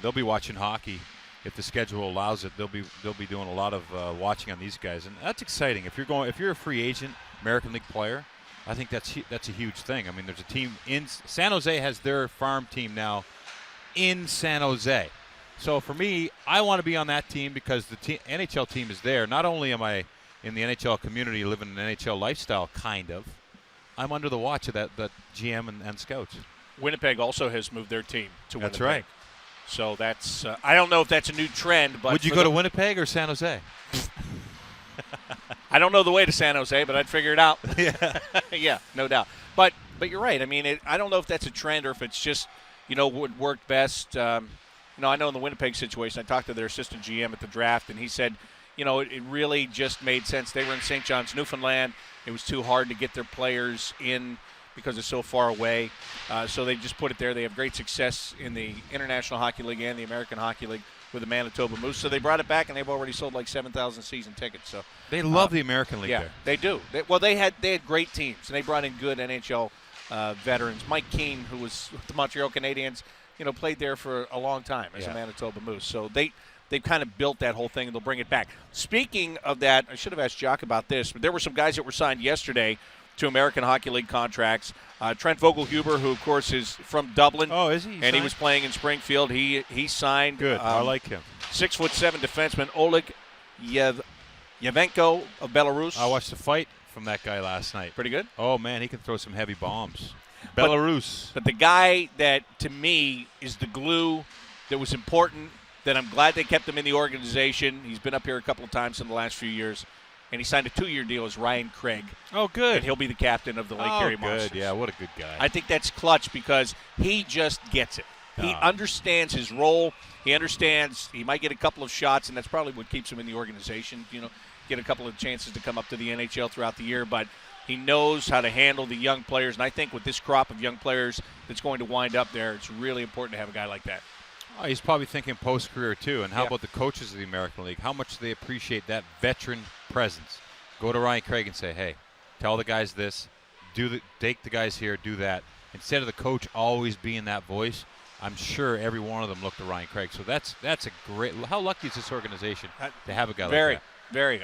they'll be watching hockey if the schedule allows it. They'll be doing a lot of watching on these guys, and that's exciting. If you're a free agent American League player, I think that's a huge thing. I mean, there's a team in San Jose has their farm team now in San Jose. So for me, I want to be on that team because the NHL team is there. Not only am I in the NHL community living an NHL lifestyle, kind of, I'm under the watch of that GM and scouts. Winnipeg also has moved their team to Winnipeg. That's right. So that's I don't know if that's a new trend. But would you go to Winnipeg or San Jose? I don't know the way to San Jose, but I'd figure it out. Yeah. Yeah, no doubt. But you're right. I mean, I don't know if that's a trend or if it's just, would work best. I know in the Winnipeg situation, I talked to their assistant GM at the draft, and he said, it really just made sense. They were in St. John's, Newfoundland. It was too hard to get their players in because it's so far away. So they just put it there. They have great success in the International Hockey League and the American Hockey League with the Manitoba Moose. So they brought it back, and they've already sold like 7,000 season tickets. So they love the American League yeah, there. They do. They had great teams, and they brought in good NHL veterans. Mike Keane, who was with the Montreal Canadiens, played there for a long time as a Manitoba Moose. So they've kind of built that whole thing, and they'll bring it back. Speaking of that, I should have asked Jock about this, but there were some guys that were signed yesterday to American Hockey League contracts. Trent Vogelhuber, who, of course, is from Dublin. Oh, is he? And he was playing in Springfield. He signed. Good. I like him. 6'7" defenseman Oleg Yavenko of Belarus. I watched the fight from that guy last night. Pretty good? Oh, man, he can throw some heavy bombs. Belarus. But the guy that, to me, is the glue that was important, that I'm glad they kept him in the organization. He's been up here a couple of times in the last few years. And he signed a 2-year deal as Ryan Craig. Oh, good. And he'll be the captain of the Lake Erie Monsters. Good. Yeah, what a good guy. I think that's clutch because he just gets it. He understands his role. He understands he might get a couple of shots, and that's probably what keeps him in the organization. Get a couple of chances to come up to the NHL throughout the year. But he knows how to handle the young players. And I think with this crop of young players that's going to wind up there, it's really important to have a guy like that. Oh, he's probably thinking post-career, too. And how about the coaches of the American League? How much do they appreciate that veteran presence? Go to Ryan Craig and say, hey, tell the guys this, take the guys here, do that. Instead of the coach always being that voice, I'm sure every one of them looked to Ryan Craig. So that's a great – how lucky is this organization to have a guy like that? Very.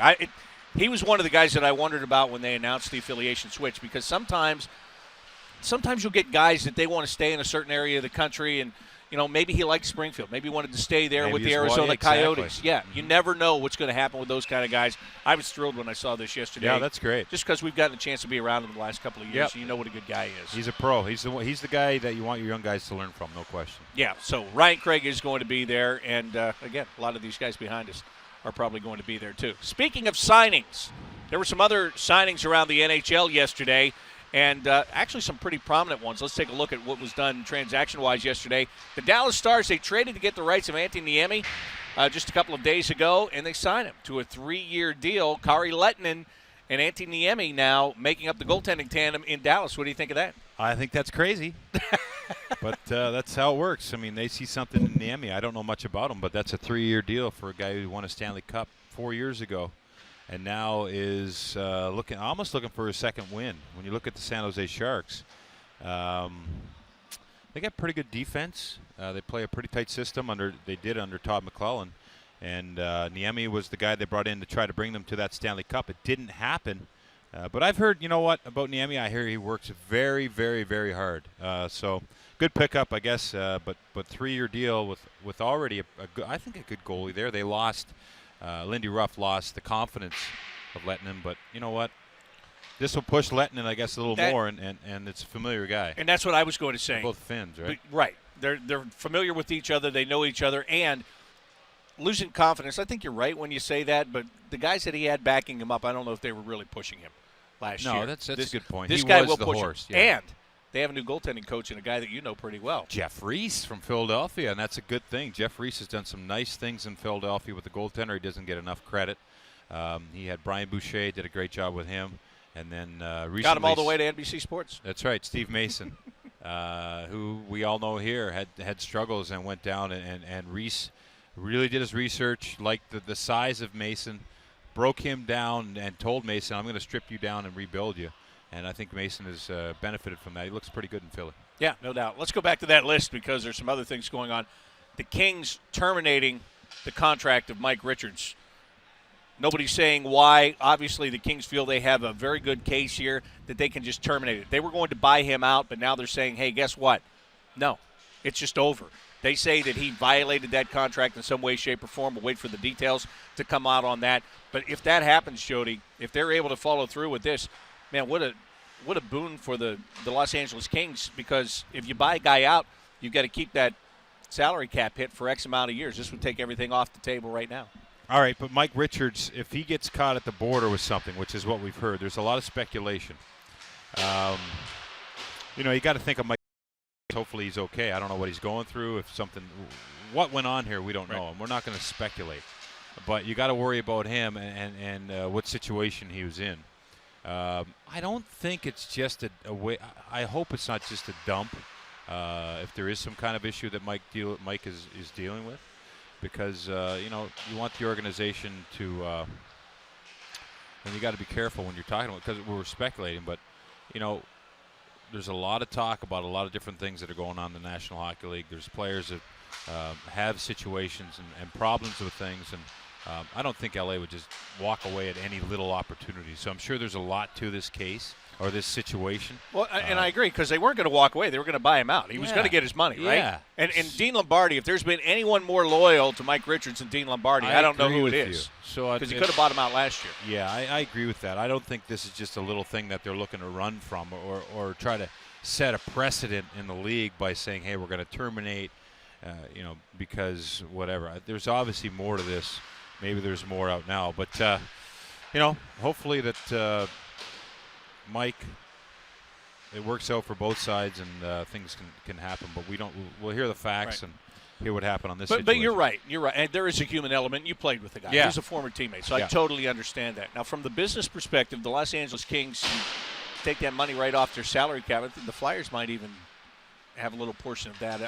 He was one of the guys that I wondered about when they announced the affiliation switch because sometimes you'll get guys that they want to stay in a certain area of the country and – maybe he liked Springfield. Maybe he wanted to stay there with the Arizona Coyotes. Yeah, you never know what's going to happen with those kind of guys. I was thrilled when I saw this yesterday. Yeah, that's great. Just because we've gotten a chance to be around him the last couple of years, so you know what a good guy is. He's a pro. He's the guy that you want your young guys to learn from, no question. Yeah, so Ryan Craig is going to be there, and, again, a lot of these guys behind us are probably going to be there too. Speaking of signings, there were some other signings around the NHL yesterday. And actually some pretty prominent ones. Let's take a look at what was done transaction-wise yesterday. The Dallas Stars, they traded to get the rights of Antti Niemi just a couple of days ago, and they signed him to a 3-year deal. Kari Lehtinen and Antti Niemi now making up the goaltending tandem in Dallas. What do you think of that? I think that's crazy. But that's how it works. I mean, they see something in Niemi. I don't know much about him, but that's a 3-year deal for a guy who won a Stanley Cup 4 years ago. And now is almost looking for a second win. When you look at the San Jose Sharks, they got pretty good defense. They play a pretty tight system under Todd McClellan. And Niemi was the guy they brought in to try to bring them to that Stanley Cup. It didn't happen. But I've heard, about Niemi, I hear he works very, very, very hard. So good pickup, I guess. But 3-year deal with already I think a good goalie there. They lost. Lindy Ruff lost the confidence of Lehtinen, but you know what? This will push Lettinen, I guess, a little more, and it's a familiar guy. And that's what I was going to say. They're both Finns, right? Right. They're familiar with each other. They know each other. And losing confidence, I think you're right when you say that, but the guys that he had backing him up, I don't know if they were really pushing him last year. No, that's a good point. This he guy was will the push horse. him. Yeah. And they have a new goaltending coach and a guy that you know pretty well. Jeff Reese from Philadelphia, and that's a good thing. Jeff Reese has done some nice things in Philadelphia with the goaltender. He doesn't get enough credit. He had Brian Boucher, did a great job with him. And then recently, got him all the way to NBC Sports. That's right, Steve Mason, who we all know here had struggles and went down. And Reese really did his research, liked the size of Mason, broke him down, and told Mason, "I'm going to strip you down and rebuild you." And I think Mason has benefited from that. He looks pretty good in Philly. Yeah, no doubt. Let's go back to that list because there's some other things going on. The Kings terminating the contract of Mike Richards. Nobody's saying why. Obviously, the Kings feel they have a very good case here that they can just terminate it. They were going to buy him out, but now they're saying, hey, guess what? No, it's just over. They say that he violated that contract in some way, shape, or form. We'll wait for the details to come out on that. But if that happens, Jody, if they're able to follow through with this, man, what a boon for the Los Angeles Kings, because if you buy a guy out, you've got to keep that salary cap hit for X amount of years. This would take everything off the table right now. All right, but Mike Richards, if he gets caught at the border with something, which is what we've heard, there's a lot of speculation. You got to think of Mike. Hopefully he's okay. I don't know what he's going through. What went on here, we don't know, and we're not going to speculate. But you got to worry about him and what situation he was in. I don't think it's just a way. I hope it's not just a dump. If there is some kind of issue that Mike is dealing with. Because, you want the organization to and you got to be careful when you're talking about, because we're speculating, but, there's a lot of talk about a lot of different things that are going on in the National Hockey League. There's players that have situations and problems with things, and I don't think LA would just walk away at any little opportunity. So I'm sure there's a lot to this case or this situation. Well, and I agree, because they weren't going to walk away. They were going to buy him out. He was going to get his money, right? Yeah. And Dean Lombardi, if there's been anyone more loyal to Mike Richards than Dean Lombardi, I don't know who it is. Because he could have bought him out last year. Yeah, I agree with that. I don't think this is just a little thing that they're looking to run from or try to set a precedent in the league by saying, hey, we're going to terminate, because whatever. There's obviously more to this. Maybe there's more out now. But, hopefully that Mike, it works out for both sides and things can happen. But we'll hear the facts and hear what happened on this situation. But you're right. And there is a human element. You played with the guy. Yeah. He's a former teammate. So I totally understand that. Now, from the business perspective, the Los Angeles Kings take that money right off their salary cap. I think the Flyers might even have a little portion of that.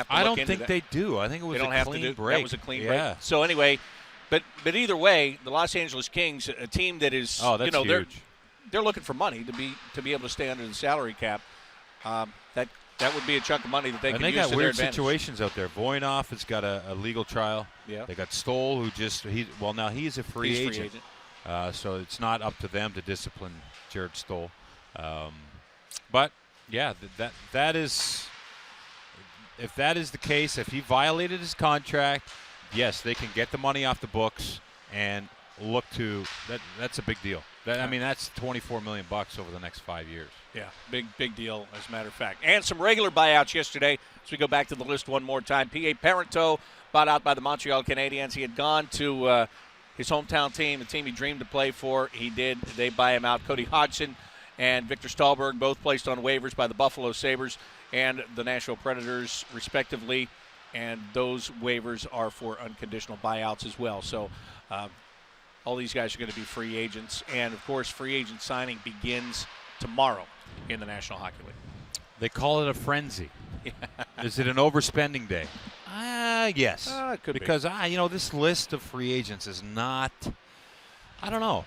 I don't think they do. I think it was a clean break. That was a clean break. So anyway, but either way, the Los Angeles Kings, a team that is, huge. They're looking for money to be able to stay under the salary cap. That would be a chunk of money that they can use to their advantage. And they got weird situations out there. Voinov has got a legal trial. Yeah. They got Stoll, who now he's a free agent. So it's not up to them to discipline Jared Stoll. But yeah, that is, if that is the case, if he violated his contract, yes, they can get the money off the books and look to that. That's a big deal. That's $24 million over the next 5 years. Yeah, big deal, as a matter of fact. And some regular buyouts yesterday. As we go back to the list one more time, P.A. Parenteau bought out by the Montreal Canadiens. He had gone to his hometown team, the team he dreamed to play for. He did. They buy him out. Cody Hodgson and Victor Stahlberg, both placed on waivers by the Buffalo Sabres and the Nashville Predators, respectively. And those waivers are for unconditional buyouts as well. So all these guys are going to be free agents. And, of course, free agent signing begins tomorrow in the National Hockey League. They call it a frenzy. Is it an overspending day? Yes. It could because, this list of free agents is not – I don't know.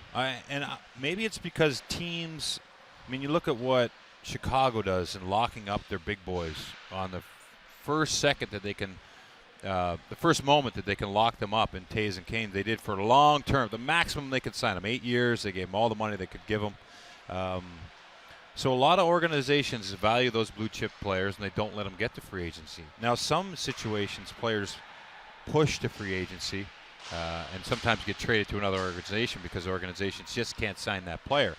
Maybe it's because teams – you look at what Chicago does in locking up their big boys on the first second that they can the first moment that they can lock them up in Taves and Kane. They did for a long term. The maximum they could sign them, 8 years. They gave them all the money they could give them. So a lot of organizations value those blue chip players, and they don't let them get to free agency. Now, some situations, players push to free agency and sometimes get traded to another organization because organizations just can't sign that player.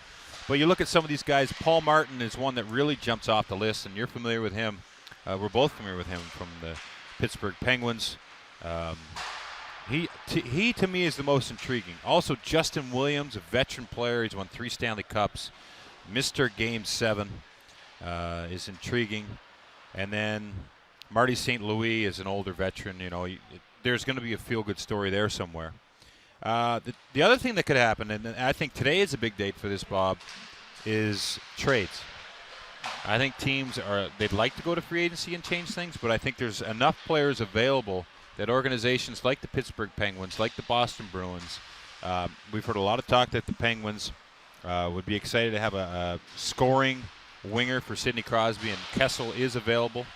But you look at some of these guys. Paul Martin is one that really jumps off the list, and you're familiar with him. We're both familiar with him from the Pittsburgh Penguins. He to me is the most intriguing. Also, Justin Williams, a veteran player. He's won 3 Stanley Cups. Mr. Game 7 is intriguing. And then Marty St. Louis is an older veteran. You know, there's going to be a feel-good story there somewhere. The other thing that could happen, and I think today is a big date for this, Bob, is trades. I think teams they'd like to go to free agency and change things, but I think there's enough players available that organizations like the Pittsburgh Penguins, like the Boston Bruins, we've heard a lot of talk that the Penguins would be excited to have a scoring winger for Sidney Crosby, and Kessel is available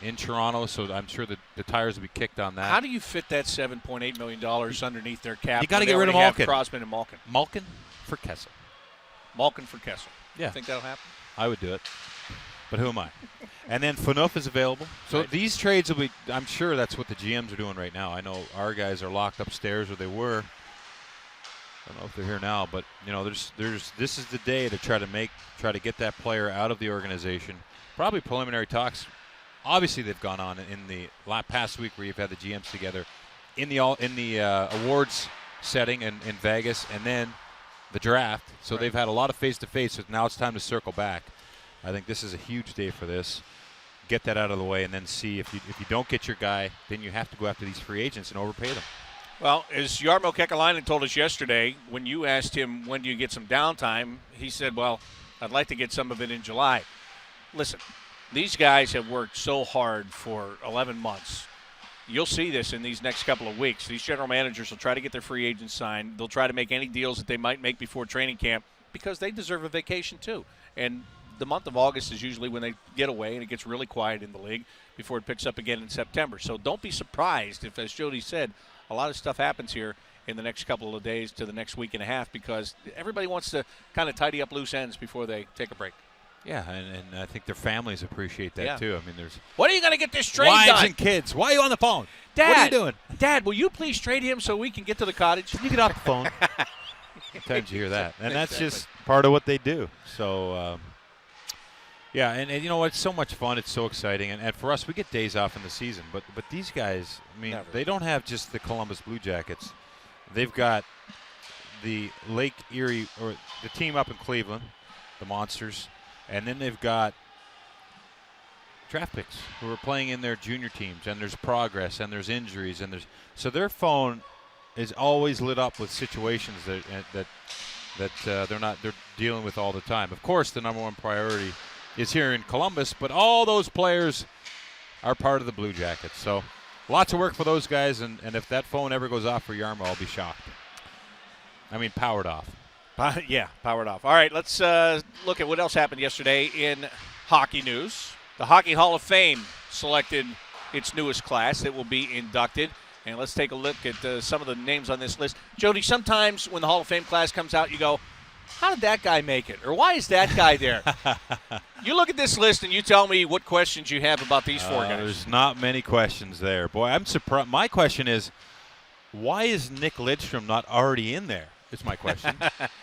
in Toronto, so I'm sure the tires will be kicked on that. How do you fit that $7.8 million underneath their cap? You got to when get rid of they already Malkin. have Crosby and Malkin. Malkin for Kessel. Malkin for Kessel. Yeah. You think that'll happen? I would do it. But who am I? And then Phaneuf is available. So these trades will be, I'm sure that's what the GMs are doing right now. I know our guys are locked upstairs, or they were. I don't know if they're here now, but you know, this is the day to try to get that player out of the organization. Probably preliminary talks. Obviously, they've gone on in the past week where you've had the GMs together in the awards setting in Vegas, and then the draft. So they've had a lot of face-to-face. So now it's time to circle back. I think this is a huge day for this. Get that out of the way, and then see if you don't get your guy, then you have to go after these free agents and overpay them. Well, as Jarmo Kekalainen told us yesterday, when you asked him when do you get some downtime, he said, well, I'd like to get some of it in July. Listen, these guys have worked so hard for 11 months. You'll see this in these next couple of weeks. These general managers will try to get their free agents signed. They'll try to make any deals that they might make before training camp because they deserve a vacation too. And the month of August is usually when they get away, and it gets really quiet in the league before it picks up again in September. So don't be surprised if, as Jody said, a lot of stuff happens here in the next couple of days to the next week and a half because everybody wants to kind of tidy up loose ends before they take a break. Yeah, and I think their families appreciate that too. I mean, there's when are you going to get this trade wives done? and kids. Why are you on the phone? Dad, what are you doing? Dad, will you please trade him so we can get to the cottage? Can you get off the phone? Sometimes you hear that, and that's just part of what they do. So, yeah, and you know what? It's so much fun. It's so exciting, and for us, we get days off in the season. But these guys, I mean, they don't have just the Columbus Blue Jackets. They've got the Lake Erie, or the team up in Cleveland, the Monsters. And then they've got draft picks who are playing in their junior teams, and there's progress, and there's injuries, and so their phone is always lit up with situations that they're dealing with all the time. Of course, the number one priority is here in Columbus, but all those players are part of the Blue Jackets. So lots of work for those guys, and if that phone ever goes off for Jarmo, I'll be shocked. I mean, powered off. Yeah, powered off. All right, let's look at what else happened yesterday in hockey news. The Hockey Hall of Fame selected its newest class that will be inducted. And let's take a look at some of the names on this list. Jody, sometimes when the Hall of Fame class comes out, you go, how did that guy make it? Or why is that guy there? You look at this list and you tell me what questions you have about these four guys. There's not many questions there. Boy, I'm surprised. My question is, why is Nick Lidstrom not already in there? Is my question.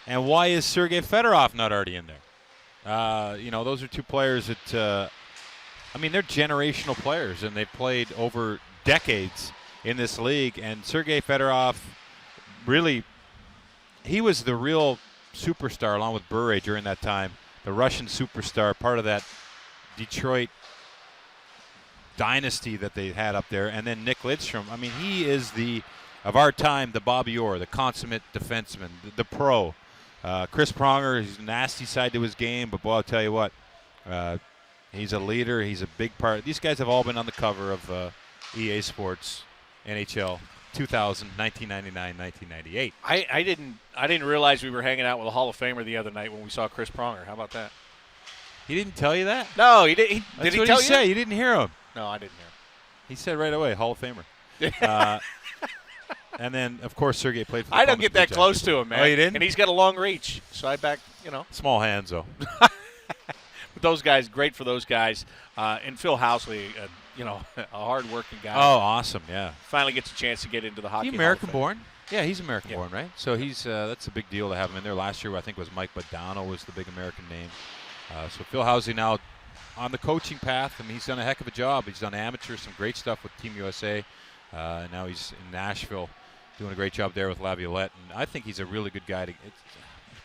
And why is Sergei Fedorov not already in there? You know, those are two players that, I mean, they're generational players, and they've played over decades in this league. And Sergei Fedorov, really, he was the real superstar along with Bure during that time, the Russian superstar, part of that Detroit dynasty that they had up there. And then Nick Lidstrom, I mean, he is of our time, the Bobby Orr, the consummate defenseman, the pro. Chris Pronger, he's a nasty side to his game, but boy, I'll tell you what, he's a leader. He's a big part. These guys have all been on the cover of EA Sports NHL 2000, 1999, 1998. I didn't realize we were hanging out with a Hall of Famer the other night when we saw Chris Pronger. How about that? He didn't tell you that? No, he did. Did he what tell he you? say? You didn't hear him. No, I didn't hear him. He said right away, Hall of Famer. And then, of course, Sergei played for the I don't Columbus get Blue that Jackets. close to him, man. Oh, you didn't? And he's got a long reach, so I back, Small hands, though. But those guys, great for those guys. And Phil Housley, a hard-working guy. Oh, awesome, yeah. Finally gets a chance to get into the hockey. Is he American-born? Yeah, he's American-born, right? So he's that's a big deal to have him in there. Last year, I think, was Mike Badano was the big American name. So Phil Housley now on the coaching path. I mean, he's done a heck of a job. He's done amateur, some great stuff with Team USA. And now he's in Nashville doing a great job there with Laviolette. And I think he's a really good guy. He's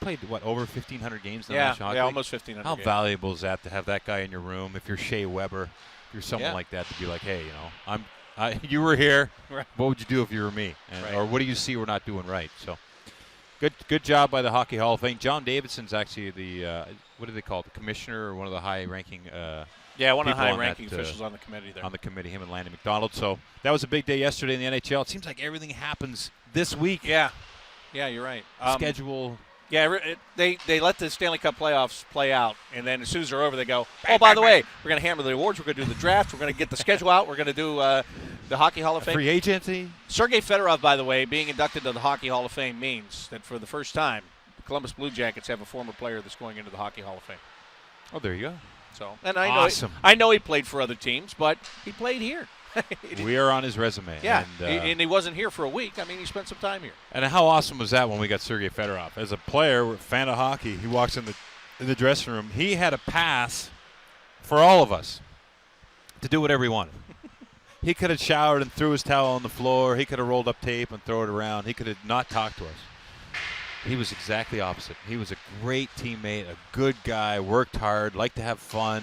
played, over 1,500 games in the National Hockey League? Almost 1,500 How games. valuable is that to have that guy in your room? If you're Shea Weber, if you're someone like that, to be like, hey, you were here. Right. What would you do if you were me? Right. Or what do you see we're not doing right? So good job by the Hockey Hall of Fame. John Davidson's actually the, what do they call it, the commissioner or one of the high-ranking one of the high-ranking that, officials on the committee there. on the committee, him and Landy McDonald. So that was a big day yesterday in the NHL. It seems like everything happens this week. Yeah, you're right. Schedule. Yeah, they let the Stanley Cup playoffs play out, and then as soon as they're over, they go, oh, by the way, we're going to hammer the awards, we're going to do the draft, we're going to get the schedule out, we're going to do the Hockey Hall of Fame. Free agency. Sergei Fedorov, by the way, being inducted to the Hockey Hall of Fame means that for the first time, the Columbus Blue Jackets have a former player that's going into the Hockey Hall of Fame. Oh, there you go. So, and I Awesome. I know he played for other teams, but he played here. We are on his resume. Yeah, and he wasn't here for a week. I mean, he spent some time here. And how awesome was that when we got Sergei Fedorov? As a player, fan of hockey, he walks in the dressing room. He had a pass for all of us to do whatever he wanted. He could have showered and threw his towel on the floor. He could have rolled up tape and throw it around. He could have not talked to us. He was exactly opposite. He was a great teammate, a good guy, worked hard, liked to have fun.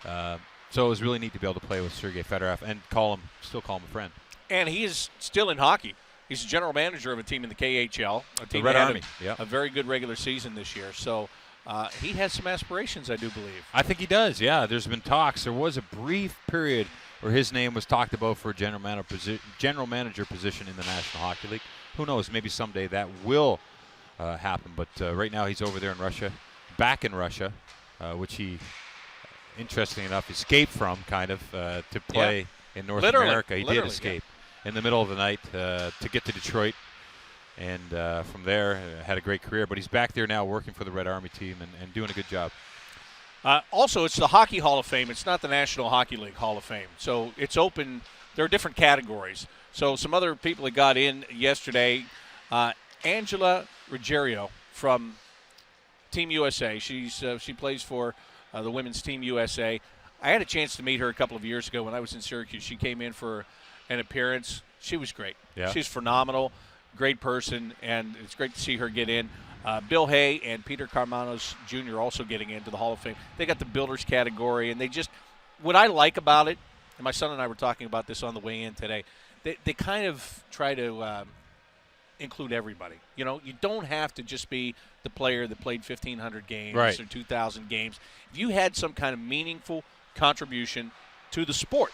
So it was really neat to be able to play with Sergei Fedorov and still call him a friend. And he is still in hockey. He's a general manager of a team in the KHL, a team the Red that Army. had a very good regular season this year. So he has some aspirations, I do believe. I think he does, yeah. There's been talks. There was a brief period where his name was talked about for a general manager position in the National Hockey League. Who knows? Maybe someday that will happen. But right now he's over there in Russia, back in Russia, which he, interestingly enough, escaped from kind of to play in North America. He did escape in the middle of the night to get to Detroit. And from there, had a great career. But he's back there now working for the Red Army team and doing a good job. Also, it's the Hockey Hall of Fame. It's not the National Hockey League Hall of Fame. So it's open. There are different categories. So some other people that got in yesterday, Angela Ruggiero from Team USA. She plays for the women's Team USA. I had a chance to meet her a couple of years ago when I was in Syracuse. She came in for an appearance. She was great. Yeah. She's phenomenal, great person, and it's great to see her get in. Bill Hay and Peter Carmanos Jr. also getting into the Hall of Fame. They got the builders category, and they just – what I like about it, and my son and I were talking about this on the way in today, they kind of try to include everybody. You know, you don't have to just be the player that played 1,500 games or 2,000 games. If you had some kind of meaningful contribution to the sport,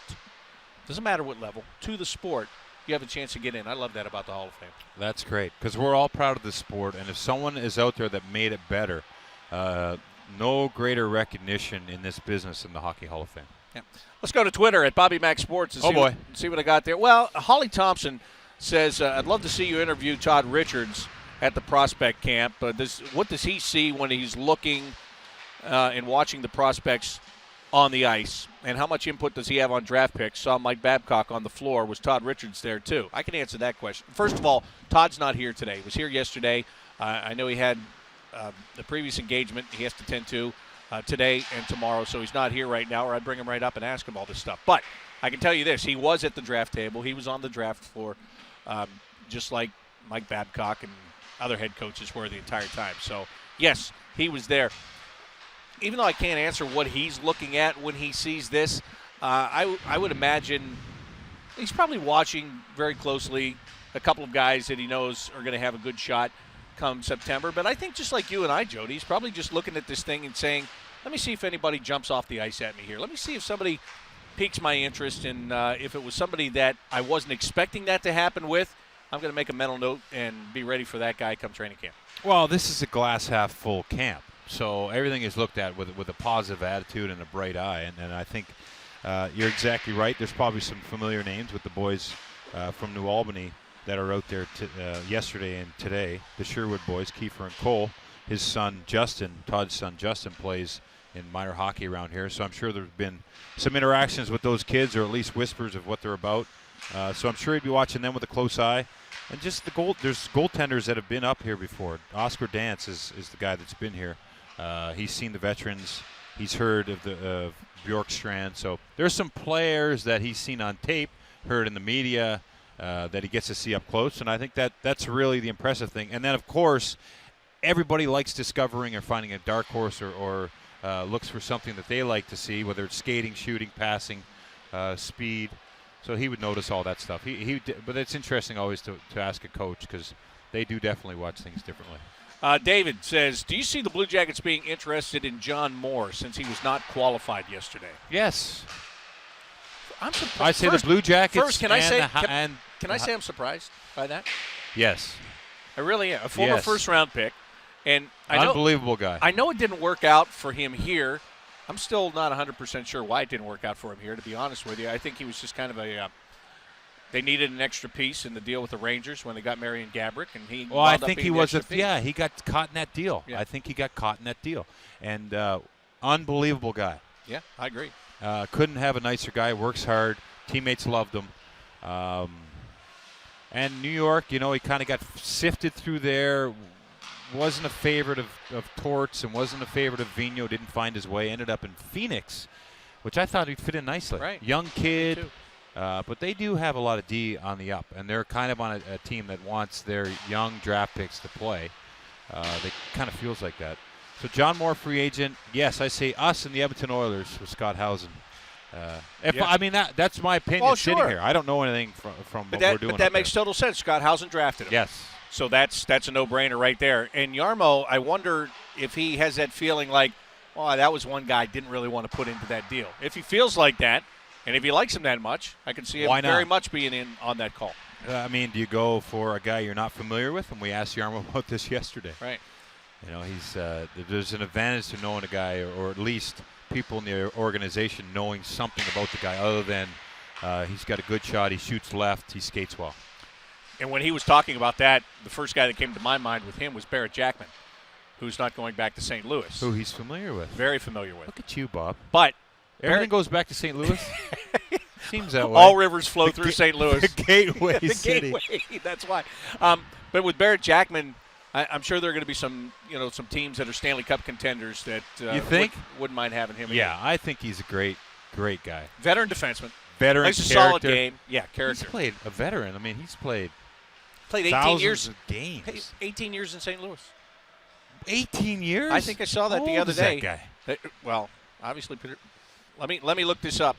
doesn't matter what level, to the sport, you have a chance to get in. I love that about the Hall of Fame. That's great because we're all proud of the sport, and if someone is out there that made it better, no greater recognition in this business than the Hockey Hall of Fame. Yeah. Let's go to Twitter at Bobby Mac Sports and see what I got there. Well, Holly Thompson says, I'd love to see you interview Todd Richards at the prospect camp. What does he see when he's looking and watching the prospects on the ice? And how much input does he have on draft picks? Saw Mike Babcock on the floor. Was Todd Richards there, too? I can answer that question. First of all, Todd's not here today. He was here yesterday. I know he had the previous engagement he has to tend to today and tomorrow, so he's not here right now, or I'd bring him right up and ask him all this stuff. But I can tell you this. He was at the draft table. He was on the draft floor, just like Mike Babcock and other head coaches were the entire time. So, yes, he was there. Even though I can't answer what he's looking at when he sees this, I would imagine he's probably watching very closely a couple of guys that he knows are going to have a good shot come September. But I think just like you and I, Jody, he's probably just looking at this thing and saying, let me see if anybody jumps off the ice at me here. Let me see if somebody piques my interest. And if it was somebody that I wasn't expecting that to happen with, I'm going to make a mental note and be ready for that guy come training camp. Well, this is a glass half full camp. So everything is looked at with a positive attitude and a bright eye. And I think you're exactly right. There's probably some familiar names with the boys from New Albany that are out there yesterday and today. The Sherwood boys, Kiefer and Cole. His son, Justin, Todd's son, Justin, plays in minor hockey around here. So I'm sure there's been some interactions with those kids, or at least whispers of what they're about. So I'm sure he'd be watching them with a close eye. And just there's goaltenders that have been up here before. Oscar Dance is the guy that's been here. He's seen the veterans. He's heard of the Bjorkstrand. So there's some players that he's seen on tape, heard in the media, that he gets to see up close. And I think that's really the impressive thing. And then, of course, everybody likes discovering or finding a dark horse or looks for something that they like to see, whether it's skating, shooting, passing, speed. So he would notice all that stuff. But it's interesting always to ask a coach because they do definitely watch things differently. David says, do you see the Blue Jackets being interested in John Moore since he was not qualified yesterday? Yes. I'm surprised. I say the Blue Jackets. First, can I say I'm surprised by that? Yes. I really am. A former first-round pick. And unbelievable guy. I know it didn't work out for him here. I'm still not 100% sure why it didn't work out for him here, to be honest with you. I think he was just kind of they needed an extra piece in the deal with the Rangers when they got Marian Gaborik, and he. Well, I think he was he got caught in that deal. Yeah. I think he got caught in that deal, and unbelievable guy. Yeah, I agree. Couldn't have a nicer guy. Works hard. Teammates loved him. And New York, he kind of got sifted through there. Wasn't a favorite of Torts and wasn't a favorite of Vigneault. Didn't find his way. Ended up in Phoenix, which I thought he'd fit in nicely. Right. Young kid. But they do have a lot of D on the up, and they're kind of on a team that wants their young draft picks to play. They kind of feels like that. So John Moore, free agent. Yes, I say us and the Edmonton Oilers with Scott Housen. That's my opinion sitting here. I don't know anything from what we're doing. But that makes total sense. Scott Housen drafted him. Yes. So that's a no-brainer right there. And Jarmo, I wonder if he has that feeling like, oh, that was one guy I didn't really want to put into that deal. If he feels like that, and if he likes him that much, I can see him very much being in on that call. Do you go for a guy you're not familiar with? And we asked Jarmo about this yesterday. Right. He's there's an advantage to knowing a guy, or at least people in the organization knowing something about the guy other than he's got a good shot, he shoots left, he skates well. And when he was talking about that, the first guy that came to my mind with him was Barrett Jackman, who's not going back to St. Louis. Who he's familiar with. Very familiar with. Look at you, Bob. But everything goes back to St. Louis? Seems that way. All rivers flow through St. Louis. The gateway the city. Gateway, that's why. But with Barrett Jackman, I'm sure there are going to be some teams that are Stanley Cup contenders that you think? Wouldn't mind having him. Yeah, again. I think he's a great guy. Veteran defenseman. Veteran Plays a character. solid game. Yeah, character. He's played a veteran. He's played 18 years of games. 18 years in St. Louis. 18 years? I think I saw that the other day. That guy? Well, obviously, let me look this up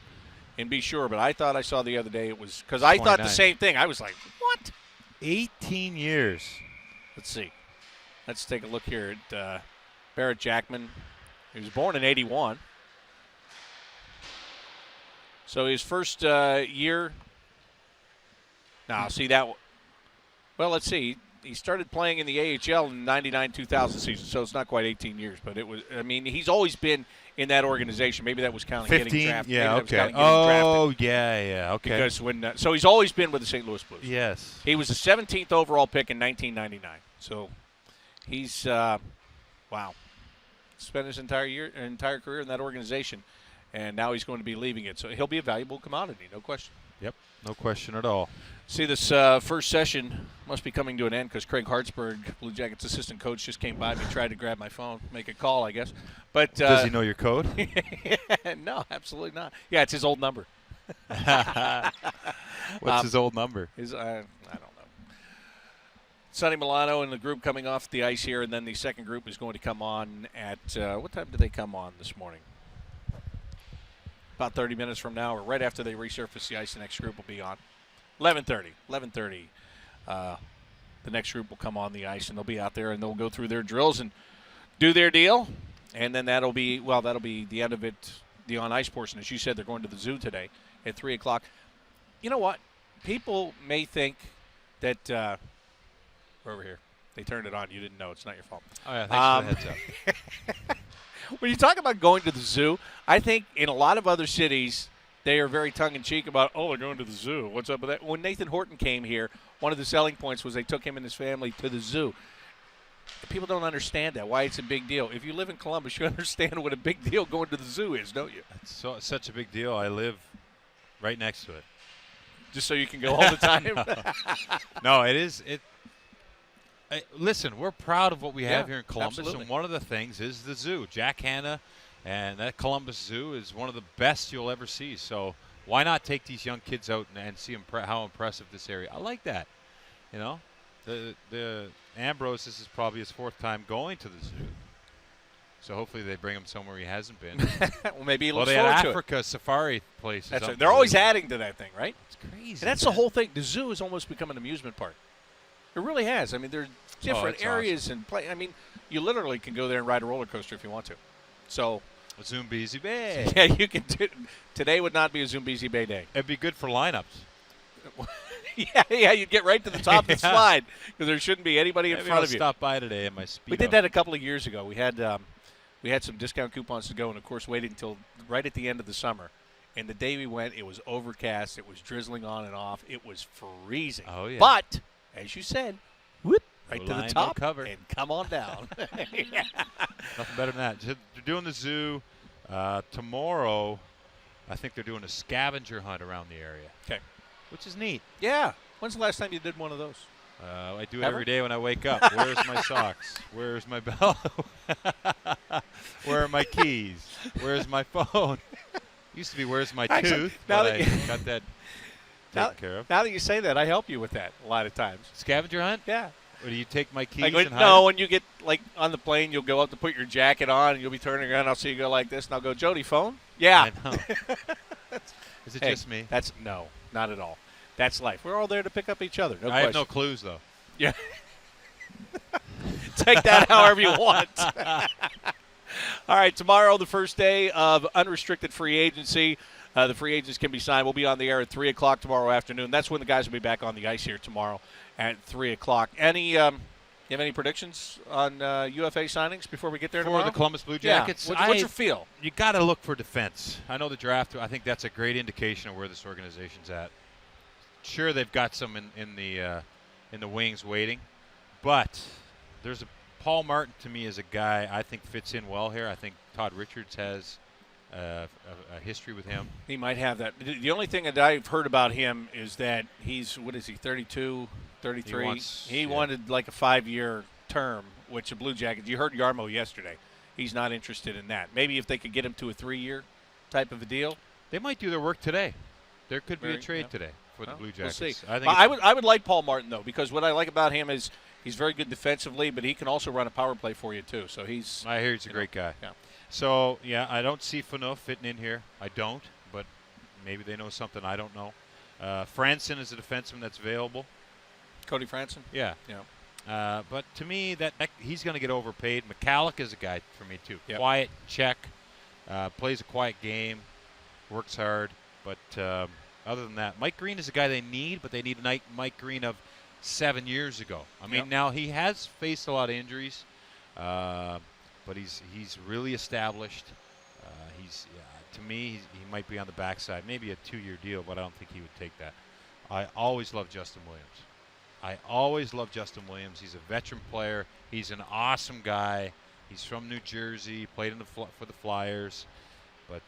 and be sure. But I thought I saw the other day it was because I thought the same thing. I was like, what? 18 years. Let's see. Let's take a look here at Barrett Jackman. He was born in '81. So his first year. Now, see that. Well, let's see. He started playing in the AHL in the 99-2000 season, so it's not quite 18 years. But it was. He's always been in that organization. Maybe that was counting 15, getting drafted. Yeah, okay. Yeah, okay. Because so he's always been with the St. Louis Blues. Yes. He was the 17th overall pick in 1999. So he's wow. Spent his entire career in that organization, and now he's going to be leaving it. So he'll be a valuable commodity, no question. Yep, no question at all. See, this first session must be coming to an end because Craig Hartsburg, Blue Jackets assistant coach, just came by me, tried to grab my phone, make a call, I guess. But does he know your code? No, absolutely not. Yeah, it's his old number. What's his old number? I don't know. Sonny Milano and the group coming off the ice here, and then the second group is going to come on at what time do they come on this morning? About 30 minutes from now, or right after they resurface the ice, the next group will be on. 11:30. 11:30. The next group will come on the ice, and they'll be out there, and they'll go through their drills and do their deal. And then that'll be the end of it, the on-ice portion. As you said, they're going to the zoo today at 3 o'clock. You know what? People may think that we're over here. They turned it on. You didn't know. It's not your fault. Oh, yeah, thanks for the heads up. When you talk about going to the zoo, I think in a lot of other cities, they are very tongue-in-cheek about, they're going to the zoo. What's up with that? When Nathan Horton came here, one of the selling points was they took him and his family to the zoo. People don't understand that, why it's a big deal. If you live in Columbus, you understand what a big deal going to the zoo is, don't you? It's such a big deal. I live right next to it. just so you can go all the time. No, it is. Listen, we're proud of what we have here in Columbus, absolutely. and one of the things is the zoo. Jack Hanna and that Columbus Zoo is one of the best you'll ever see. So why not take these young kids out and see how impressive this area? I like that. You know, the Ambrose, this is probably his 4th time going to the zoo. So hopefully they bring him somewhere he hasn't been. Well, maybe he Well, looks they forward had to Africa Safari places. it. That's right. They're always adding to that thing, right? It's crazy. And that's the whole thing. The zoo has almost become an amusement park. It really has. I mean, there's different it's areas and play. I mean, you literally can go there and ride a roller coaster if you want to. So, Zoombezi Bay. yeah, you can do. Today would not be a Zoombezi Bay day. It'd be good for lineups. Yeah, you'd get right to the top of the slide because there shouldn't be anybody in Maybe front I'll of you. stop by today in my speedo. We did that a couple of years ago. We had some discount coupons to go, and of course, waited until right at the end of the summer. And the day we went, it was overcast. It was drizzling on and off. It was freezing. Oh, yeah. But as you said, whoop, right No to the line, no top cover. and come on down. Nothing better than that. They're doing the zoo. Tomorrow, I think they're doing a scavenger hunt around the area. Okay. Which is neat. Yeah. When's the last time you did one of those? I do it Ever? every day when I wake up. Where's my socks? Where's my belt? Where are my keys? Where's my phone? Used to be where's my Actually, tooth, now but that I got that taken care of. Now that you say that, I help you with that a lot of times. Scavenger hunt? Yeah. Or do you take my keys Like, and hide no, them? when you get like on the plane, you'll go up to put your jacket on, and you'll be turning around. I'll see you go like this, and I'll go, Jody, phone? Yeah. I know. Is it Hey, just me? That's no, not at all. That's life. We're all there to pick up each other. No I question. have no clues, though. Yeah. Take that however you want. All right, tomorrow, the first day of unrestricted free agency. The free agents can be signed. We'll be on the air at 3 o'clock tomorrow afternoon. That's when the guys will be back on the ice here tomorrow at 3 o'clock. You have any predictions on UFA signings before we get there For tomorrow? the Columbus Blue Yeah. Jackets, What's your feel? You got to look for defense. I know the draft. I think that's a great indication of where this organization's at. Sure, they've got some in the wings waiting, but there's Paul Martin to me is a guy I think fits in well here. I think Todd Richards has a history with him. He might have that. The only thing that I've heard about him is that he's, 32, 33? He wanted like a 5-year term, which the Blue Jackets, you heard Yarmo yesterday. He's not interested in that. Maybe if they could get him to a 3-year type of a deal. They might do their work today. There could be a trade yeah. today for the Blue We'll Jackets. see. I think I would like Paul Martin, though, because what I like about him is he's very good defensively, but he can also run a power play for you, too. So he's. I hear he's a great guy. Yeah. So, yeah, I don't see Fano fitting in here. I don't, but maybe they know something I don't know. Franson is a defenseman that's available. Cody Franson? Yeah. Yeah. But to me, that he's going to get overpaid. McCallick is a guy for me, too. Yep. Quiet, check, plays a quiet game, works hard. But other than that, Mike Green is a guy they need, but they need Mike Green of 7 years ago. I mean, now he has faced a lot of injuries, but he's really established. To me, he might be on the backside. Maybe a 2-year deal, but I don't think he would take that. I always loved Justin Williams. He's a veteran player. He's an awesome guy. He's from New Jersey, played for the Flyers. But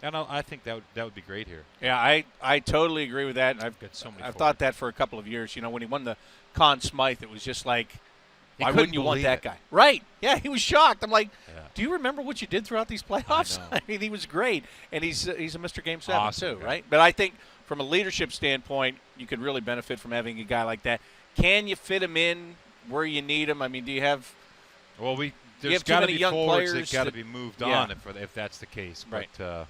and I think that would be great here. Yeah, I totally agree with that. And I've got so many I've forwards. thought that for a couple of years. You know, when he won the Conn Smythe, it was just like, He why couldn't wouldn't you want believe that it. guy? Right. Yeah, he was shocked. I'm like, Yeah. do you remember what you did throughout these playoffs? I know. mean, he was great. And he's a Mr. Game 7, Awesome too, guy. right? But I think from a leadership standpoint, you could really benefit from having a guy like that. Can you fit him in where you need him? I mean, do you have – Well, you there's have too got to many be young forwards players that got to that- be moved Yeah. on if that's the case. Right. But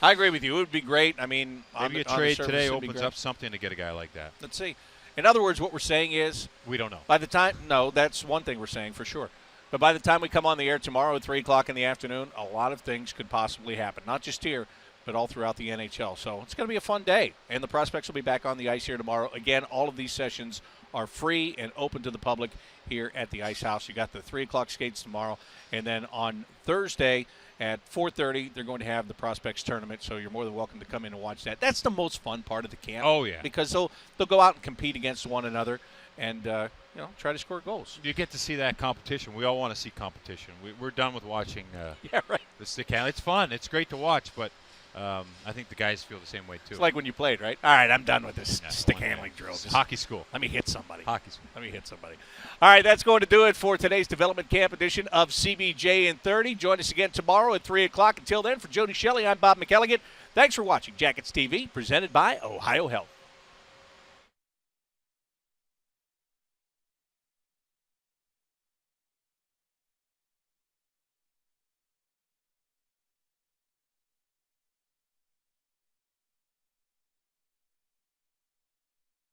I agree with you. It would be great. I mean, maybe a trade today opens up something to get a guy like that. Let's see. In other words, what we're saying is We don't know. by the time – no, that's one thing we're saying for sure. But by the time we come on the air tomorrow at 3 o'clock in the afternoon, a lot of things could possibly happen, not just here, but all throughout the NHL. So it's going to be a fun day, and the Prospects will be back on the ice here tomorrow. Again, all of these sessions are free and open to the public here at the Ice House. You got the 3 o'clock skates tomorrow, and then on Thursday at 4:30, they're going to have the Prospects tournament, so you're more than welcome to come in and watch that. That's the most fun part of the camp. Oh, yeah. Because they'll go out and compete against one another and try to score goals. You get to see that competition. We all want to see competition. We're done with watching Yeah, right. the stick handle. It's fun. It's great to watch, but I think the guys feel the same way too. It's like when you played, right? All right, I'm done with this stick handling drill. It's Just hockey school. let me hit somebody. Hockey school. Let me hit somebody. All right, that's going to do it for today's development camp edition of CBJ in 30. Join us again tomorrow at 3 o'clock. Until then, for Jody Shelley, I'm Bob McElligott. Thanks for watching Jackets TV, presented by Ohio Health.